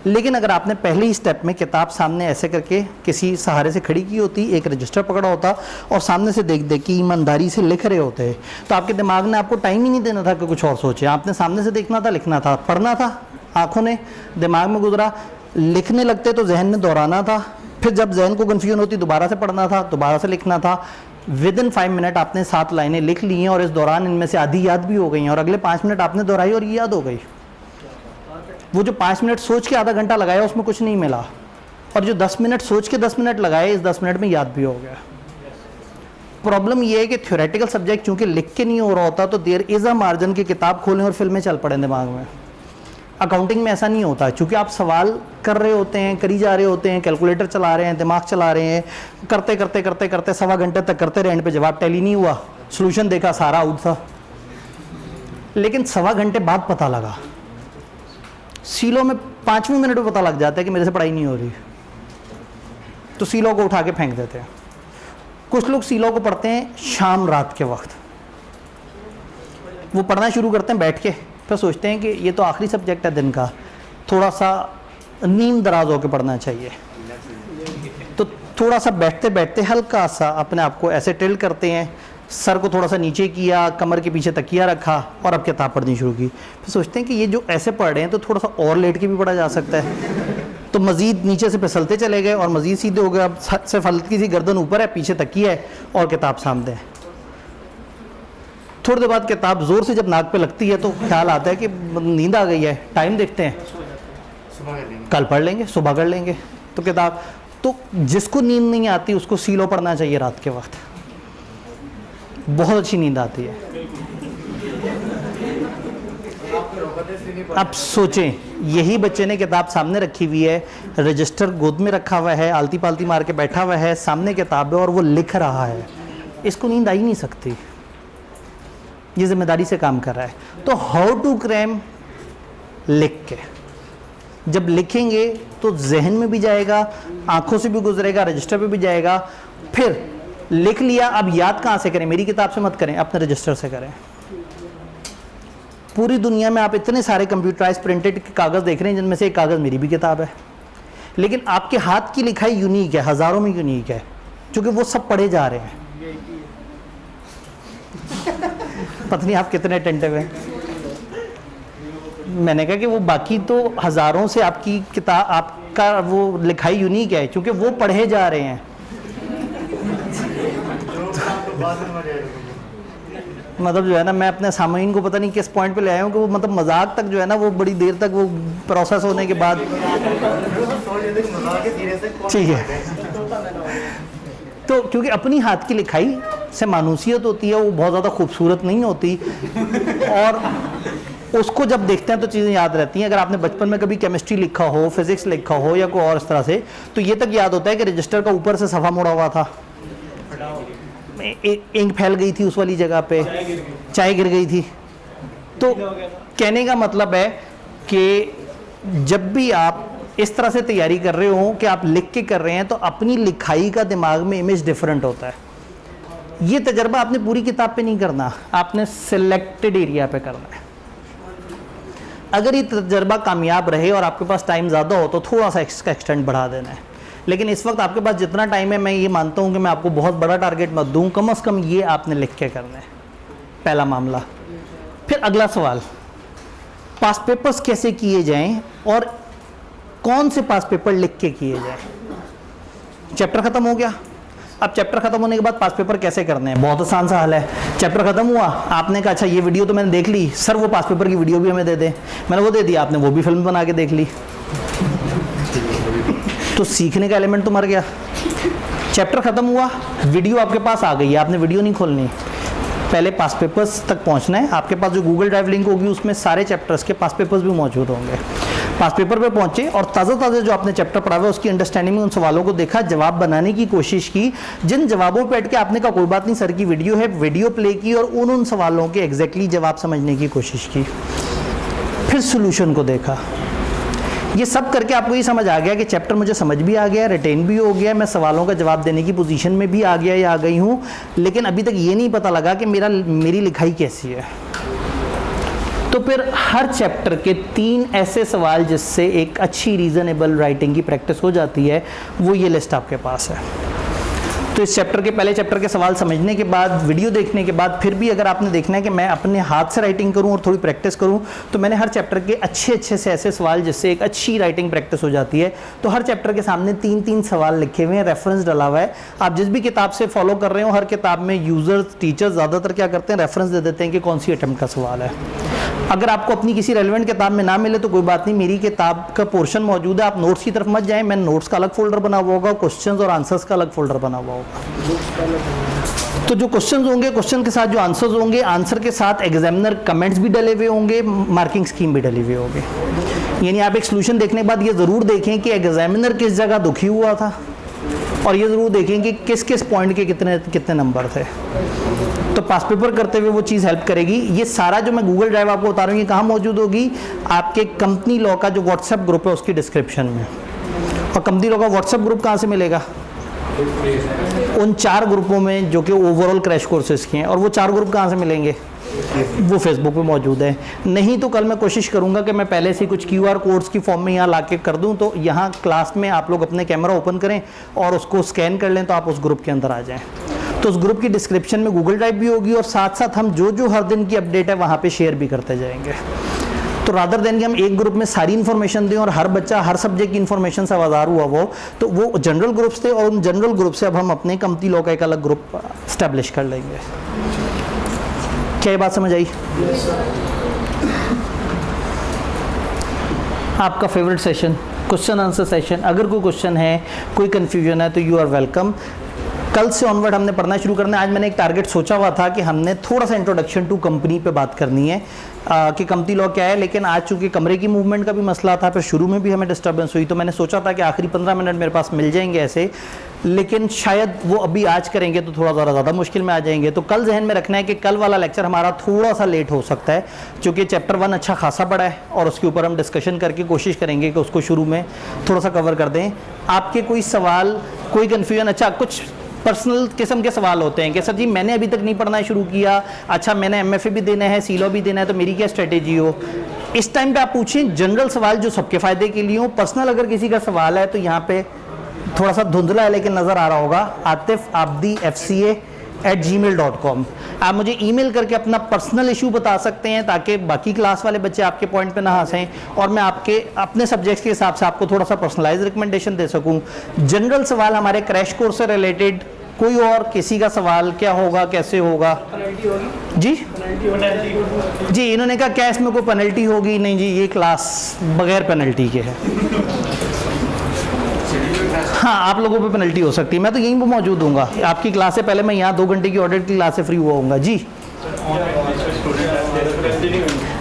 लेकिन अगर आपने पहले ही स्टेप में किताब सामने ऐसे करके किसी सहारे से खड़ी की होती, एक रजिस्टर पकड़ा होता और सामने से देख देख के ईमानदारी से लिख रहे होते, तो आपके दिमाग ने आपको टाइम ही नहीं देना था कि कुछ और सोचे। आपने सामने से देखना था, लिखना था, पढ़ना था, आंखों ने दिमाग में गुजरा, लिखने लगते तो जहन में दोहराना था, फिर जब जहन को कन्फ्यूजन होती दोबारा से पढ़ना था, दोबारा से लिखना था। विदिन 5 मिनट आपने 7 लाइनें लिख ली हैं और इस दौरान इनमें से आधी याद भी हो गई हैं और अगले 5 मिनट आपने दोहराई और ये याद हो गई। वो जो 5 मिनट सोच के आधा घंटा लगाया उसमें कुछ नहीं मिला, और जो 10 मिनट सोच के 10 मिनट लगाए, इस 10 मिनट में याद भी हो गया। प्रॉब्लम ये है कि थ्योरेटिकल सब्जेक्ट चूंकि लिख के नहीं हो रहा होता, तो देयर इज़ अ मार्जिन की किताब खोलें और फिल्में चल पड़े दिमाग में। अकाउंटिंग में ऐसा नहीं होता, क्योंकि आप सवाल कर रहे होते हैं, करी जा रहे होते हैं, कैलकुलेटर चला रहे हैं, दिमाग चला रहे हैं, करते करते करते करते सवा घंटे तक करते रहे, एंड पे जवाब टैली नहीं हुआ, सॉल्यूशन देखा सारा आउट था। लेकिन सवा घंटे बाद पता लगा, सीलो में 5वें मिनट में पता लग जाता है कि मेरे से पढ़ाई नहीं हो रही, तो सीलो को उठा के फेंक देते हैं। कुछ लोग सीलो को पढ़ते हैं शाम रात के वक्त, वो पढ़ना शुरू करते हैं बैठ के, फिर सोचते हैं कि ये तो आखिरी सब्जेक्ट है दिन का, थोड़ा सा नींद दराज होकर पढ़ना चाहिए, तो थोड़ा सा बैठते बैठते हल्का सा अपने आप को ऐसे टिल्ट करते हैं, सर को थोड़ा सा नीचे किया, कमर के पीछे तकिया रखा और अब किताब पढ़नी शुरू की। फिर सोचते हैं कि ये जो ऐसे पढ़ रहे हैं तो थोड़ा सा और लेट के भी पढ़ा जा सकता है, तो मज़ीद नीचे से फिसलते चले गए और मज़ीद सीधे हो गए। अब सिर्फ हल्की सी गर्दन ऊपर है, पीछे तकिया है और किताब सामने है। थोड़ी देर बाद किताब ज़ोर से जब नाक पे लगती है तो ख्याल आता है कि नींद आ गई है, टाइम देखते हैं, कल पढ़ लेंगे, सुबह कर लेंगे। तो किताब, तो जिसको नींद नहीं आती उसको सीलो पढ़ना चाहिए रात के वक्त, बहुत अच्छी नींद आती है। अब सोचें, यही बच्चे ने किताब सामने रखी हुई है, रजिस्टर गोद में रखा हुआ है, आलती पालती मार के बैठा हुआ है, सामने किताब है और वो लिख रहा है, इसको नींद आ ही नहीं सकती, ये जिम्मेदारी से काम कर रहा है। तो हाउ टू क्रैम, लिख के, जब लिखेंगे तो जहन में भी जाएगा, आंखों से भी गुजरेगा, रजिस्टर पे भी जाएगा। फिर लिख लिया, अब याद कहाँ से करें? मेरी किताब से मत करें, अपने रजिस्टर से करें। पूरी दुनिया में आप इतने सारे कंप्यूटराइज प्रिंटेड कागज़ देख रहे हैं, जिनमें से एक कागज़ मेरी भी किताब है, लेकिन आपके हाथ की लिखाई यूनिक है, हज़ारों में यूनिक है, क्योंकि वो सब पढ़े जा रहे हैं। पता नहीं आप कितने अटेंटिव हैं। मैंने कहा कि वो बाकी तो हज़ारों से आपकी किताब, आपका वो लिखाई यूनिक है, क्योंकि वो पढ़े जा रहे हैं। मतलब जो है ना, मैं अपने सामीन को पता नहीं किस पॉइंट पे ले आया हूँ कि वो मतलब मजाक तक जो है ना, वो बड़ी देर तक वो प्रोसेस होने के बाद ठीक है। तो क्योंकि अपनी हाथ की लिखाई से मानूसियत होती है, वो बहुत ज़्यादा खूबसूरत नहीं होती, और उसको जब देखते हैं तो चीज़ें याद रहती हैं। अगर आपने बचपन में कभी केमिस्ट्री लिखा हो, फिजिक्स लिखा हो या कोई और इस तरह से, तो ये तक याद होता है कि रजिस्टर का ऊपर से सफ़ा मुड़ा हुआ था, इंक फैल गई थी उस वाली जगह पे, चाय गिर गई थी। तो कहने का मतलब है कि जब भी आप इस तरह से तैयारी कर रहे हो कि आप लिख के कर रहे हैं, तो अपनी लिखाई का दिमाग में इमेज डिफरेंट होता है। ये तजर्बा आपने पूरी किताब पे नहीं करना, आपने सिलेक्टेड एरिया पे करना है। अगर ये तजर्बा कामयाब रहे और आपके पास टाइम ज़्यादा हो तो थोड़ा सा इसका एक्सटेंड बढ़ा देना है, लेकिन इस वक्त आपके पास जितना टाइम है, मैं ये मानता हूँ कि मैं आपको बहुत बड़ा टारगेट मत दूँ, कम से कम ये आपने लिख के करना है, पहला मामला। फिर अगला सवाल, पास पेपर्स कैसे किए जाएं और कौन से पास पेपर लिख के किए जाएं। चैप्टर ख़त्म हो गया, अब चैप्टर खत्म होने के बाद पास पेपर कैसे करने हैं, बहुत आसान सा हल है। चैप्टर खत्म हुआ, आपने कहा अच्छा ये वीडियो तो मैंने देख ली, सर वो पास पेपर की वीडियो भी हमें दे दें, मैंने वो दे दिया, आपने वो भी फिल्म बना के देख ली, तो सीखने का एलिमेंट तो मर गया। चैप्टर खत्म हुआ, वीडियो आपके पास आ गई है, आपने वीडियो नहीं खोलनी, पहले पास पेपर्स तक पहुंचना है। आपके पास जो गूगल ड्राइव लिंक होगी उसमें सारे चैप्टर्स के पास पेपर्स भी मौजूद होंगे। पास पेपर पे पहुंचे और ताज़ा जो आपने चैप्टर पढ़ा हुआ है उसकी अंडरस्टैंडिंग में उन सवालों को देखा, जवाब बनाने की कोशिश की, जिन जवाबों पे अटके के आपने कहा कोई बात नहीं सर की वीडियो है, वीडियो प्ले की और उन सवालों के एग्जैक्टली जवाब समझने की कोशिश की। फिर सोल्यूशन को देखा। ये सब करके आपको ये समझ आ गया कि चैप्टर मुझे समझ भी आ गया, रिटेन भी हो गया, मैं सवालों का जवाब देने की पोजीशन में भी आ गया या आ गई हूँ, लेकिन अभी तक ये नहीं पता लगा कि मेरी लिखाई कैसी है। तो फिर हर चैप्टर के 3 ऐसे सवाल जिससे एक अच्छी रीज़नेबल राइटिंग की प्रैक्टिस हो जाती है, वो ये लिस्ट आपके पास है। तो इस चैप्टर के पहले चैप्टर के सवाल समझने के बाद, वीडियो देखने के बाद, फिर भी अगर आपने देखना है कि मैं अपने हाथ से राइटिंग करूं और थोड़ी प्रैक्टिस करूं, तो मैंने हर चैप्टर के अच्छे से ऐसे सवाल जिससे एक अच्छी राइटिंग प्रैक्टिस हो जाती है। तो हर चैप्टर के सामने 3 सवाल लिखे हुए हैं, रेफरेंस डला हुआ है। आप जिस भी किताब से फॉलो कर रहे हो, हर किताब में यूज़र्स, टीचर्स ज़्यादातर क्या करते हैं, रेफरेंस दे देते हैं कि कौन सी अटेम्प्ट का सवाल है। अगर आपको अपनी किसी रेलेवेंट किताब में ना मिले तो कोई बात नहीं, मेरी किताब का पोर्शन मौजूद है, आप नोट्स की तरफ मत जाएं, मैंने नोट्स का अलग फोल्डर बना हुआ होगा, क्वेश्चंस और आंसर्स का अलग फोल्डर बना हुआ होगा। तो जो क्वेश्चंस होंगे, क्वेश्चन के साथ जो आंसर्स होंगे, आंसर के साथ एग्जामिनर कमेंट्स भी डले हुए होंगे, मार्किंग स्कीम भी डली हुई होगी। यानी आप एक सोल्यूशन देखने के बाद ये ज़रूर देखें कि एग्जामिनर किस जगह दुखी हुआ था, और ये ज़रूर देखें कि किस किस पॉइंट के कितने कितने नंबर थे। तो पास पेपर करते हुए वो चीज़ हेल्प करेगी। ये सारा जो मैं गूगल ड्राइव आपको बता रहा हूँ ये कहाँ मौजूद होगी, आपके कंपनी लॉ का जो व्हाट्सएप ग्रुप है उसकी डिस्क्रिप्शन में। और कंपनी लॉ का व्हाट्सएप ग्रुप कहाँ से मिलेगा? उन 4 ग्रुपों में जो कि ओवरऑल क्रैश कोर्सेज के हैं। और वो 4 ग्रुप कहाँ से मिलेंगे? वो फेसबुक पे मौजूद है। नहीं तो कल मैं कोशिश करूंगा कि मैं पहले से कुछ QR कोड्स की फॉर्म में यहाँ ला के कर दूँ, तो यहाँ क्लास में आप लोग अपने कैमरा ओपन करें और उसको स्कैन कर लें तो आप उस ग्रुप के अंदर आ जाएं। तो उस ग्रुप की डिस्क्रिप्शन में गूगल ड्राइव भी होगी, और साथ साथ हम जो जो हर दिन की अपडेट है वहाँ पे शेयर भी करते जाएंगे। तो रादर देन कि हम एक ग्रुप में सारी इन्फॉर्मेशन दें और हर बच्चा हर सब्जेक्ट की इन्फॉर्मेशन से आवाज़ार हुआ वो, तो वो जनरल ग्रुप्स थे, और उन जनरल ग्रुप से अब हम अपने कंपनी लॉ का एक अलग ग्रुप स्टैब्लिश कर लेंगे। क्या ये बात समझ आई? आपका favourite session question answer session. अगर कोई क्वेश्चन है, कोई कन्फ्यूजन है तो यू आर वेलकम। कल से ऑनवर्ड हमने पढ़ना शुरू करना है। आज मैंने एक टारगेट सोचा हुआ था कि हमने थोड़ा सा इंट्रोडक्शन टू कंपनी पे बात करनी है कि कंपनी लॉ क्या है, लेकिन आज चूंकि कमरे की मूवमेंट का भी मसला था, फिर शुरू में भी हमें डिस्टर्बेंस हुई, तो मैंने सोचा था कि आखिरी 15 मिनट मेरे पास मिल जाएंगे ऐसे, लेकिन शायद वो अभी आज करेंगे तो थोड़ा ज़्यादा मुश्किल में आ जाएंगे। तो कल जहन में रखना है कि कल वाला लेक्चर हमारा थोड़ा सा लेट हो सकता है, क्योंकि चैप्टर 1 अच्छा खासा बड़ा है और उसके ऊपर हम डिस्कशन करके कोशिश करेंगे कि उसको शुरू में थोड़ा सा कवर कर दें। आपके कोई सवाल, कोई कन्फ्यूजन? अच्छा, कुछ पर्सनल किस्म के सवाल होते हैं कि सर जी मैंने अभी तक नहीं पढ़ना शुरू किया, अच्छा मैंने MFA भी देना है, सीलॉ भी देना है, तो मेरी क्या स्ट्रेटेजी हो? इस टाइम पे आप पूछें जनरल सवाल जो सबके फ़ायदे के लिए हो। पर्सनल अगर किसी का सवाल है तो यहाँ पे थोड़ा सा धुंधला है लेकिन नज़र आ रहा होगा, atifabdi@gmail.com। आप मुझे ईमेल करके अपना पर्सनल इशू बता सकते हैं ताकि बाकी क्लास वाले बच्चे आपके पॉइंट पे ना हंसें, और मैं आपके अपने सब्जेक्ट्स के हिसाब से आपको थोड़ा सा पर्सनलाइज रिकमेंडेशन दे सकूं। जनरल सवाल हमारे क्रैश कोर्स से रिलेटेड, कोई और किसी का सवाल क्या होगा, कैसे होगा? जी जी, इन्होंने कहा क्या इसमें कोई पेनल्टी होगी? नहीं जी, ये क्लास बगैर पेनल्टी के है। हाँ, आप लोगों पे पेनल्टी हो सकती है, मैं तो यहीं पर मौजूद हूँगा आपकी क्लास से पहले। मैं यहाँ 2 घंटे की ऑडिट की क्लास से फ्री हुआ हूँगा। जी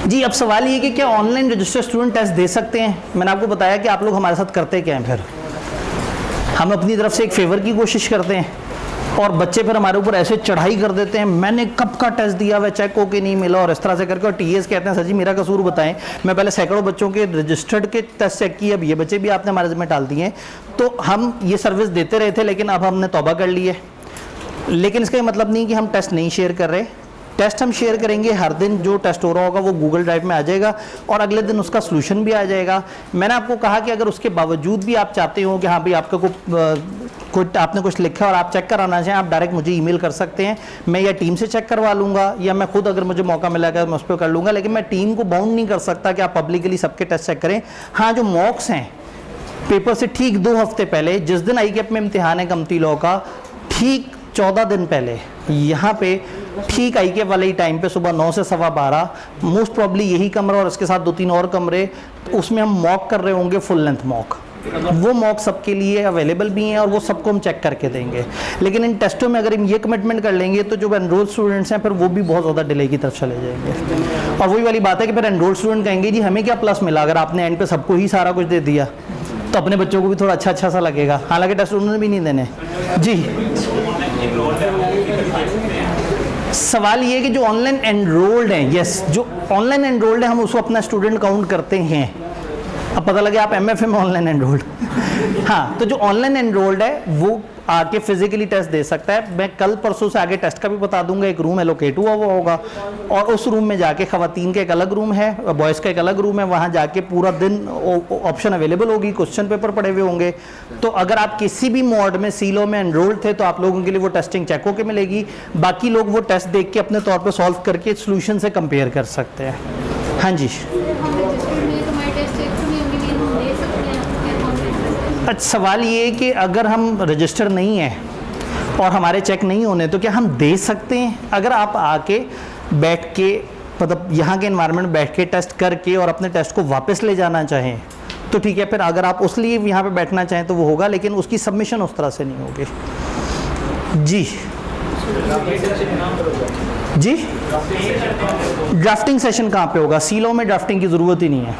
जी, अब सवाल ये कि क्या ऑनलाइन रजिस्टर्ड स्टूडेंट टेस्ट दे सकते हैं? मैंने आपको बताया कि आप लोग हमारे साथ करते क्या हैं, फिर हम अपनी तरफ से एक फेवर की कोशिश करते हैं और बच्चे फिर हमारे ऊपर ऐसे चढ़ाई कर देते हैं, मैंने कब का टेस्ट दिया, वह चेक होके नहीं मिला, और इस तरह से करके। और TAs कहते हैं सर जी मेरा कसूर बताएं, मैं पहले सैकड़ों बच्चों के रजिस्टर्ड के टेस्ट चेक किए, अब ये बच्चे भी आपने हमारे जिम्मे डाल दिए हैं। तो हम ये सर्विस देते रहे थे, लेकिन अब हमने तौबा कर ली है। लेकिन इसका ये मतलब नहीं कि हम टेस्ट नहीं शेयर कर रहे। टेस्ट हम शेयर करेंगे, हर दिन जो टेस्ट हो रहा होगा वो गूगल ड्राइव में आ जाएगा और अगले दिन उसका सलूशन भी आ जाएगा। मैंने आपको कहा कि अगर उसके बावजूद भी आप चाहते हो कि हाँ भाई आपका आपने कुछ लिखा और आप चेक कराना चाहें, आप डायरेक्ट मुझे ईमेल कर सकते हैं। मैं या टीम से चेक करवा लूँगा या मैं खुद अगर मुझे मौका मिलेगा मैं उस पर कर लूँगा, लेकिन मैं टीम को बाउंड नहीं कर सकता कि आप पब्लिकली सबके टेस्ट चेक करें। हाँ, जो मॉक्स हैं पेपर से ठीक 2 हफ्ते पहले, जिस दिन ICAP में इम्तिहान है कंपनी लॉ का, ठीक 14 दिन पहले यहाँ पे ठीक ICAP वाले ही टाइम पे सुबह 9 से 12:15 मोस्ट प्रॉब्ली यही कमरा और इसके साथ 2-3 और कमरे, उसमें हम मॉक कर रहे होंगे, फुल लेंथ मॉक। वो मॉक सबके लिए अवेलेबल भी हैं और वो सबको हम चेक करके देंगे। लेकिन इन टेस्टों में अगर हम ये कमिटमेंट कर लेंगे तो जो एनरोल स्टूडेंट्स हैं फिर वो भी बहुत ज़्यादा डिले की तरफ चले जाएंगे। और वही वाली बात है कि फिर एनरोल स्टूडेंट कहेंगे जी हमें क्या प्लस मिला, अगर आपने एंड पे सबको ही सारा कुछ दे दिया तो अपने बच्चों को भी थोड़ा अच्छा सा लगेगा, हालांकि टेस्ट उन्होंने भी नहीं देने। जी, सवाल ये है कि जो ऑनलाइन एनरोल्ड हैं, यस, जो ऑनलाइन एनरोल्ड है हम उसको अपना स्टूडेंट काउंट करते हैं। अब पता लगे आप MFA में ऑनलाइन एनरोल्ड हाँ, तो जो ऑनलाइन एनरोल्ड है वो आके फिजिकली टेस्ट दे सकता है। मैं कल परसों से आगे टेस्ट का भी बता दूंगा। एक रूम एलोकेट हुआ हुआ होगा और उस रूम में जाके खवातीन का एक अलग रूम है, बॉयज़ का एक अलग रूम है, वहाँ जाके पूरा दिन ऑप्शन अवेलेबल होगी, क्वेश्चन पेपर पड़े हुए होंगे। तो अगर आप किसी भी मोड में सीलो में एनरोल्ड थे तो आप लोगों के लिए वो टेस्टिंग चेक होकर मिलेगी। बाकी लोग वो टेस्ट देख के अपने तौर पर सॉल्व करके सोल्यूशन से कंपेयर कर सकते हैं। हाँ जी, अच्छा, सवाल ये है कि अगर हम रजिस्टर नहीं हैं और हमारे चेक नहीं होने तो क्या हम दे सकते हैं? अगर आप आके बैठ के मतलब यहाँ के एनवायरनमेंट में बैठ के टेस्ट करके और अपने टेस्ट को वापस ले जाना चाहें तो ठीक है, फिर अगर आप उस लिए यहाँ पे बैठना चाहें तो वो होगा, लेकिन उसकी सबमिशन उस तरह से नहीं होगी। जी जी, ड्राफ्टिंग सेशन कहाँ पे होगा? सीलो में ड्राफ्टिंग की ज़रूरत ही नहीं है।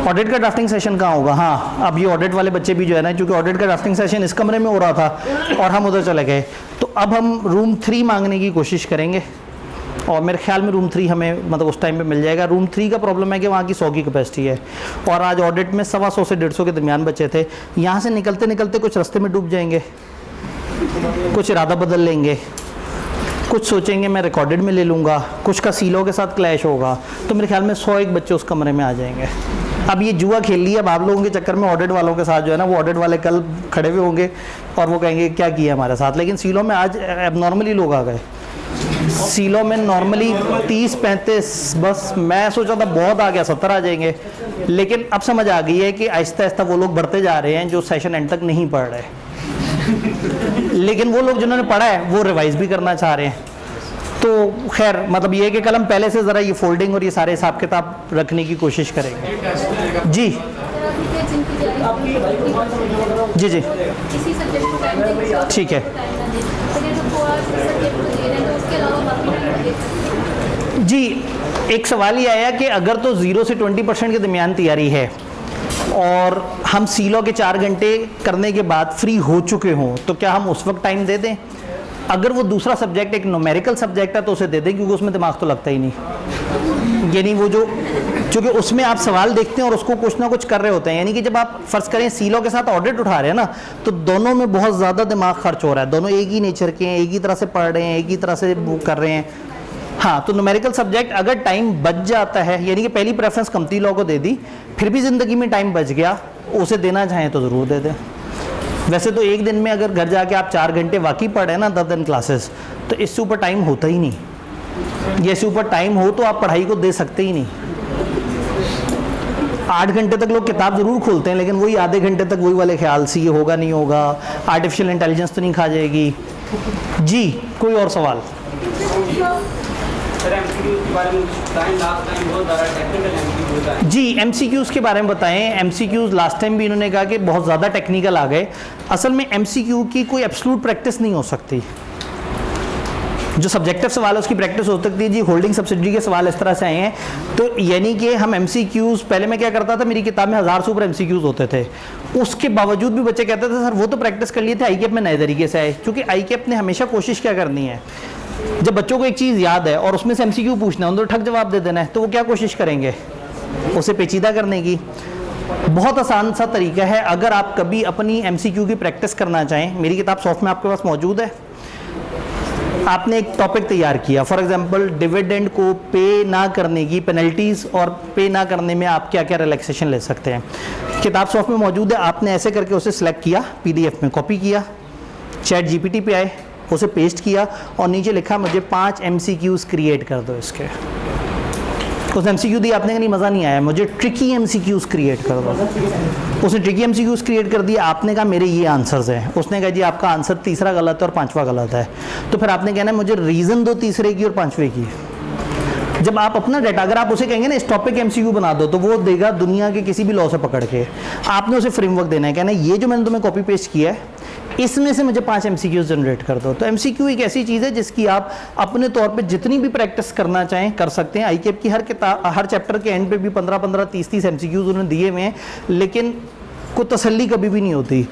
ऑडिट का ड्राफ्टिंग सेशन कहाँ होगा? हाँ, अब ये ऑडिट वाले बच्चे भी जो है ना, क्योंकि ऑडिट का ड्राफ्टिंग सेशन इस कमरे में हो रहा था और हम उधर चले गए, तो अब हम रूम 3 मांगने की कोशिश करेंगे और मेरे ख्याल में रूम 3 हमें मतलब उस टाइम पे मिल जाएगा। रूम 3 का प्रॉब्लम है कि वहाँ की 100 की कैपेसिटी है और आज ऑडिट में 125 से 150 के दरमियान बच्चे थे। यहाँ से निकलते निकलते कुछ रास्ते में डूब जाएंगे, कुछ इरादा बदल लेंगे, कुछ सोचेंगे मैं रिकॉर्डेड में ले लूँगा, कुछ का सीलो के साथ क्लैश होगा, तो मेरे ख्याल में 101 बच्चे उस कमरे में आ जाएंगे। अब ये जुआ खेल लिया अब आप लोगों के चक्कर में ऑडिट वालों के साथ जो है ना, वो ऑडिट वाले कल खड़े हुए होंगे और वो कहेंगे क्या किया हमारे साथ। लेकिन सीलो में आज एबनॉर्मली लोग आ गए। सीलो में नॉर्मली 30-35, बस मैं सोचा था बहुत आ गया 70 आ जाएंगे, लेकिन अब समझ आ गई है कि आहिस्ता आहिस्ता वो लोग बढ़ते जा रहे हैं जो सेशन एंड तक नहीं पढ़ रहे, लेकिन वो लोग जिन्होंने पढ़ा है वो रिवाइज भी करना चाह रहे हैं। तो खैर मतलब ये है कि कल हम पहले से ज़रा ये फोल्डिंग और ये सारे हिसाब किताब रखने की कोशिश करेंगे। जी जी जी ठीक है जी। एक सवाल ये आया कि अगर तो 0 से 20% के दरमियान तैयारी है और हम सीलो के 4 घंटे करने के बाद फ्री हो चुके हों तो क्या हम उस वक्त टाइम दे दें? अगर वो दूसरा सब्जेक्ट एक न्यूमेरिकल सब्जेक्ट है तो उसे दे दें, क्योंकि उसमें दिमाग तो लगता ही नहीं। यानी वो जो क्योंकि उसमें आप सवाल देखते हैं और उसको कुछ ना कुछ कर रहे होते हैं। यानी कि जब आप फ़र्ज़ करें सीलो के साथ ऑडिट उठा रहे हैं ना, तो दोनों में बहुत ज़्यादा दिमाग खर्च हो रहा है, दोनों एक ही नेचर के हैं, एक ही तरह से पढ़ रहे हैं, एक ही तरह से वो कर रहे हैं। हाँ, तो न्यूमेरिकल सब्जेक्ट अगर टाइम बच जाता है, यानी कि पहली प्रेफरेंस कमती लॉ को दे दी, फिर भी ज़िंदगी में टाइम बच गया, उसे देना चाहें तो ज़रूर दे दें। वैसे तो एक दिन में अगर घर जाके आप 4 घंटे वाकई पढ़े ना 10 दिन क्लासेस, तो इससे ऊपर टाइम होता ही नहीं। ये इससे ऊपर टाइम हो तो आप पढ़ाई को दे सकते ही नहीं। 8 घंटे तक लोग किताब ज़रूर खोलते हैं, लेकिन वही आधे घंटे तक वही वाले ख्याल से ये होगा नहीं होगा, आर्टिफिशियल इंटेलिजेंस तो नहीं खा जाएगी। जी कोई और सवाल? जी MCQs के बारे में बताएं। MCQs लास्ट टाइम भी इन्होंने कहा कि बहुत ज़्यादा टेक्निकल आ गए। असल में MCQ की कोई एब्सोल्यूट प्रैक्टिस नहीं हो सकती। जो सब्जेक्टिव सवाल है उसकी प्रैक्टिस हो सकती है। जी होल्डिंग सब्सिडी के सवाल इस तरह से आए हैं, तो यानी कि हम MCQs, पहले मैं क्या करता था, मेरी किताब में 1000 से ऊपर MCQs होते थे, उसके बावजूद भी बच्चे कहते थे सर वो तो प्रैक्टिस कर लिए थे, ICAP में नए तरीके से आए। क्योंकि ICAP ने हमेशा कोशिश क्या करनी है, जब बच्चों को एक चीज़ याद है और उसमें से MCQ पूछना है, उनको ठग जवाब दे देना है, तो वो क्या कोशिश करेंगे, उसे पेचीदा करने की। बहुत आसान सा तरीका है, अगर आप कभी अपनी MCQ की प्रैक्टिस करना चाहें, मेरी किताब सॉफ्ट में आपके पास मौजूद है। आपने एक टॉपिक तैयार किया, फॉर एग्जांपल डिविडेंड को पे ना करने की पेनल्टीज़ और पे ना करने में आप क्या क्या रिलैक्सेशन ले सकते हैं, किताब सॉफ्ट में मौजूद है। आपने ऐसे करके उसे सिलेक्ट किया, PDF में कॉपी किया, चैट GPT पे आए, उसे पेस्ट किया और नीचे लिखा मुझे 5 MCQs क्रिएट कर दो इसके। उसने MCQ दी, आपने कहा नहीं मज़ा नहीं आया, मुझे ट्रिकी MCQs क्रिएट कर दो। उसने ट्रिकी MCQs क्रिएट कर दिया, आपने कहा मेरे ये आंसर्स हैं, उसने कहा जी आपका आंसर तीसरा गलत है और 5वां गलत है। तो फिर आपने कहना है मुझे रीज़न दो तीसरे की और 5वें की। जब आप अपना डाटा, अगर आप उसे कहेंगे ना इस टॉपिक MCQ बना दो, तो वो देगा दुनिया के किसी भी लॉ से पकड़ के। आपने उसे फ्रेमवर्क देना है, कहना ये जो मैंने तुम्हें कॉपी पेस्ट किया है इसमें से मुझे 5 MCQs जनरेट कर दो। तो MCQ एक ऐसी चीज़ है जिसकी आप अपने तौर पे जितनी भी प्रैक्टिस करना चाहें कर सकते हैं। ICAP की हर चैप्टर के एंड पे भी 15-15, 30-30 MCQs उन्होंने दिए हुए हैं, लेकिन कोई तसल्ली कभी भी नहीं होती।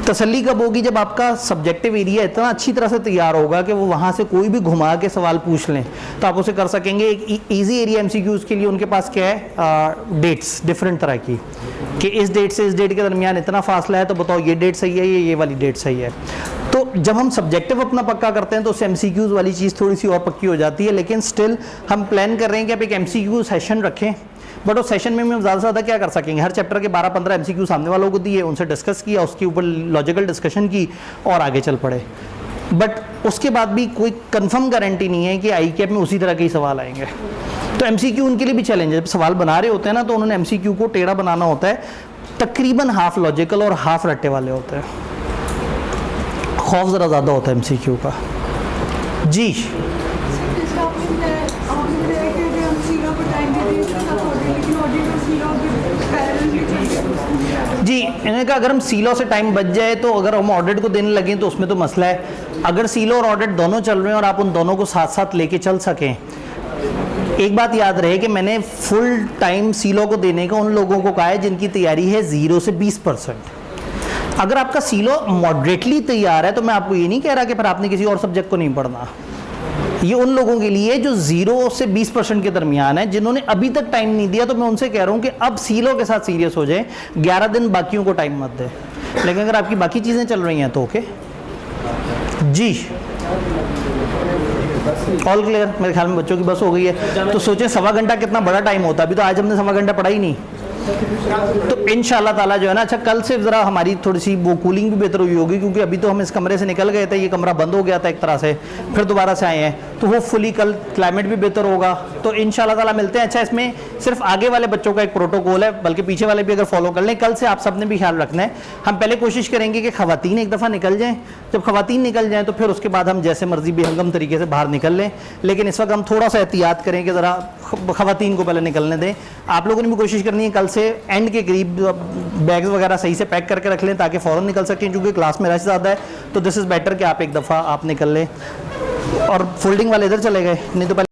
तसल्ली कब होगी, जब आपका सब्जेक्टिव एरिया इतना अच्छी तरह से तैयार होगा कि वो वहाँ से कोई भी घुमा के सवाल पूछ लें तो आप उसे कर सकेंगे। एक ईजी एरिया MCQs के लिए उनके पास क्या है, डेट्स डिफरेंट तरह की, कि इस डेट से इस डेट के दरमियान इतना फासला है, तो बताओ ये डेट सही है, ये वाली डेट सही है। तो जब हम सब्जेक्टिव अपना पक्का करते हैं तो उससे MCQs वाली चीज़ थोड़ी सी और पक्की हो जाती है। लेकिन स्टिल हम प्लान कर रहे हैं कि आप एक MCQ सेशन रखें, बट उस सेशन में हम ज़्यादा से ज़्यादा क्या कर सकेंगे, हर चैप्टर के 12-15 MCQ सामने वालों को दिए, उनसे डिस्कस किया, उसके ऊपर लॉजिकल डिस्कशन की और आगे चल पड़े। बट उसके बाद भी कोई कंफर्म गारंटी नहीं है कि ICAP में उसी तरह के ही सवाल आएंगे। तो MCQ उनके लिए भी चैलेंज है। जब सवाल बना रहे होते हैं ना, तो उन्होंने MCQ को टेढ़ा बनाना होता है, तकरीबन हाफ लॉजिकल और हाफ रट्टे वाले होते हैं। खौफ ज़रा ज़्यादा होता है MCQ का। जी जी, इन्होंने कहा अगर हम सीलो से टाइम बच जाए तो अगर हम ऑडिट को देने लगे तो उसमें तो मसला है। अगर सीलो और ऑडिट दोनों चल रहे हैं और आप उन दोनों को साथ साथ लेके चल सकें, एक बात याद रहे कि मैंने फुल टाइम सीलो को देने का उन लोगों को कहा है जिनकी तैयारी है 0 से 20%। अगर आपका सीलो मॉडरेटली तैयार है तो मैं आपको ये नहीं कह रहा कि फिर आपने किसी और सब्जेक्ट को नहीं पढ़ना। ये उन लोगों के लिए जो 0 से 20% के दरमियान है, जिन्होंने अभी तक टाइम नहीं दिया, तो मैं उनसे कह रहा हूं कि अब सीलो के साथ सीरियस हो जाए, 11 दिन बाकियों को टाइम मत दे। लेकिन अगर आपकी बाकी चीज़ें चल रही हैं तो ओके जी, ऑल क्लियर। मेरे ख्याल में बच्चों की बस हो गई है, तो सोचें सवा घंटा कितना बड़ा टाइम होता। अभी तो आज हमने सवा घंटा पढ़ा ही नहीं। तो इंशाल्लाह ताला जो है ना, अच्छा कल से ज़रा हमारी थोड़ी सी वो कूलिंग भी बेहतर हुई होगी, क्योंकि अभी तो हम इस कमरे से निकल गए थे, ये कमरा बंद हो गया था एक तरह से, फिर दोबारा से आए हैं, तो वो फुली कल क्लाइमेट भी बेहतर होगा। तो इंशाल्लाह ताला मिलते हैं। अच्छा, इसमें सिर्फ आगे वाले बच्चों का एक प्रोटोकॉल है, बल्कि पीछे वाले भी अगर फॉलो कर लें। कल से आप सब ने भी ख्याल रखना है। हम पहले कोशिश करेंगे कि ख़वातीन एक दफ़ा निकल जाएँ। जब ख़वातीन निकल जाएँ तो फिर उसके बाद हम जैसे मर्जी बेहंगम तरीके से बाहर निकल लें, लेकिन इस वक्त हम थोड़ा सा एहतियात करें कि ज़रा ख़वातीन को पहले निकलने दें। आप लोगों ने भी कोशिश करनी है कल से एंड के करीब बैग्स वगैरह सही से पैक करके रख लें ताकि फ़ौरन निकल सकें, क्योंकि क्लास में रश ज़्यादा है। तो दिस इज़ बेटर कि आप एक दफ़ा आप निकल लें। और फोल्डिंग वाले इधर चले गए, नहीं तो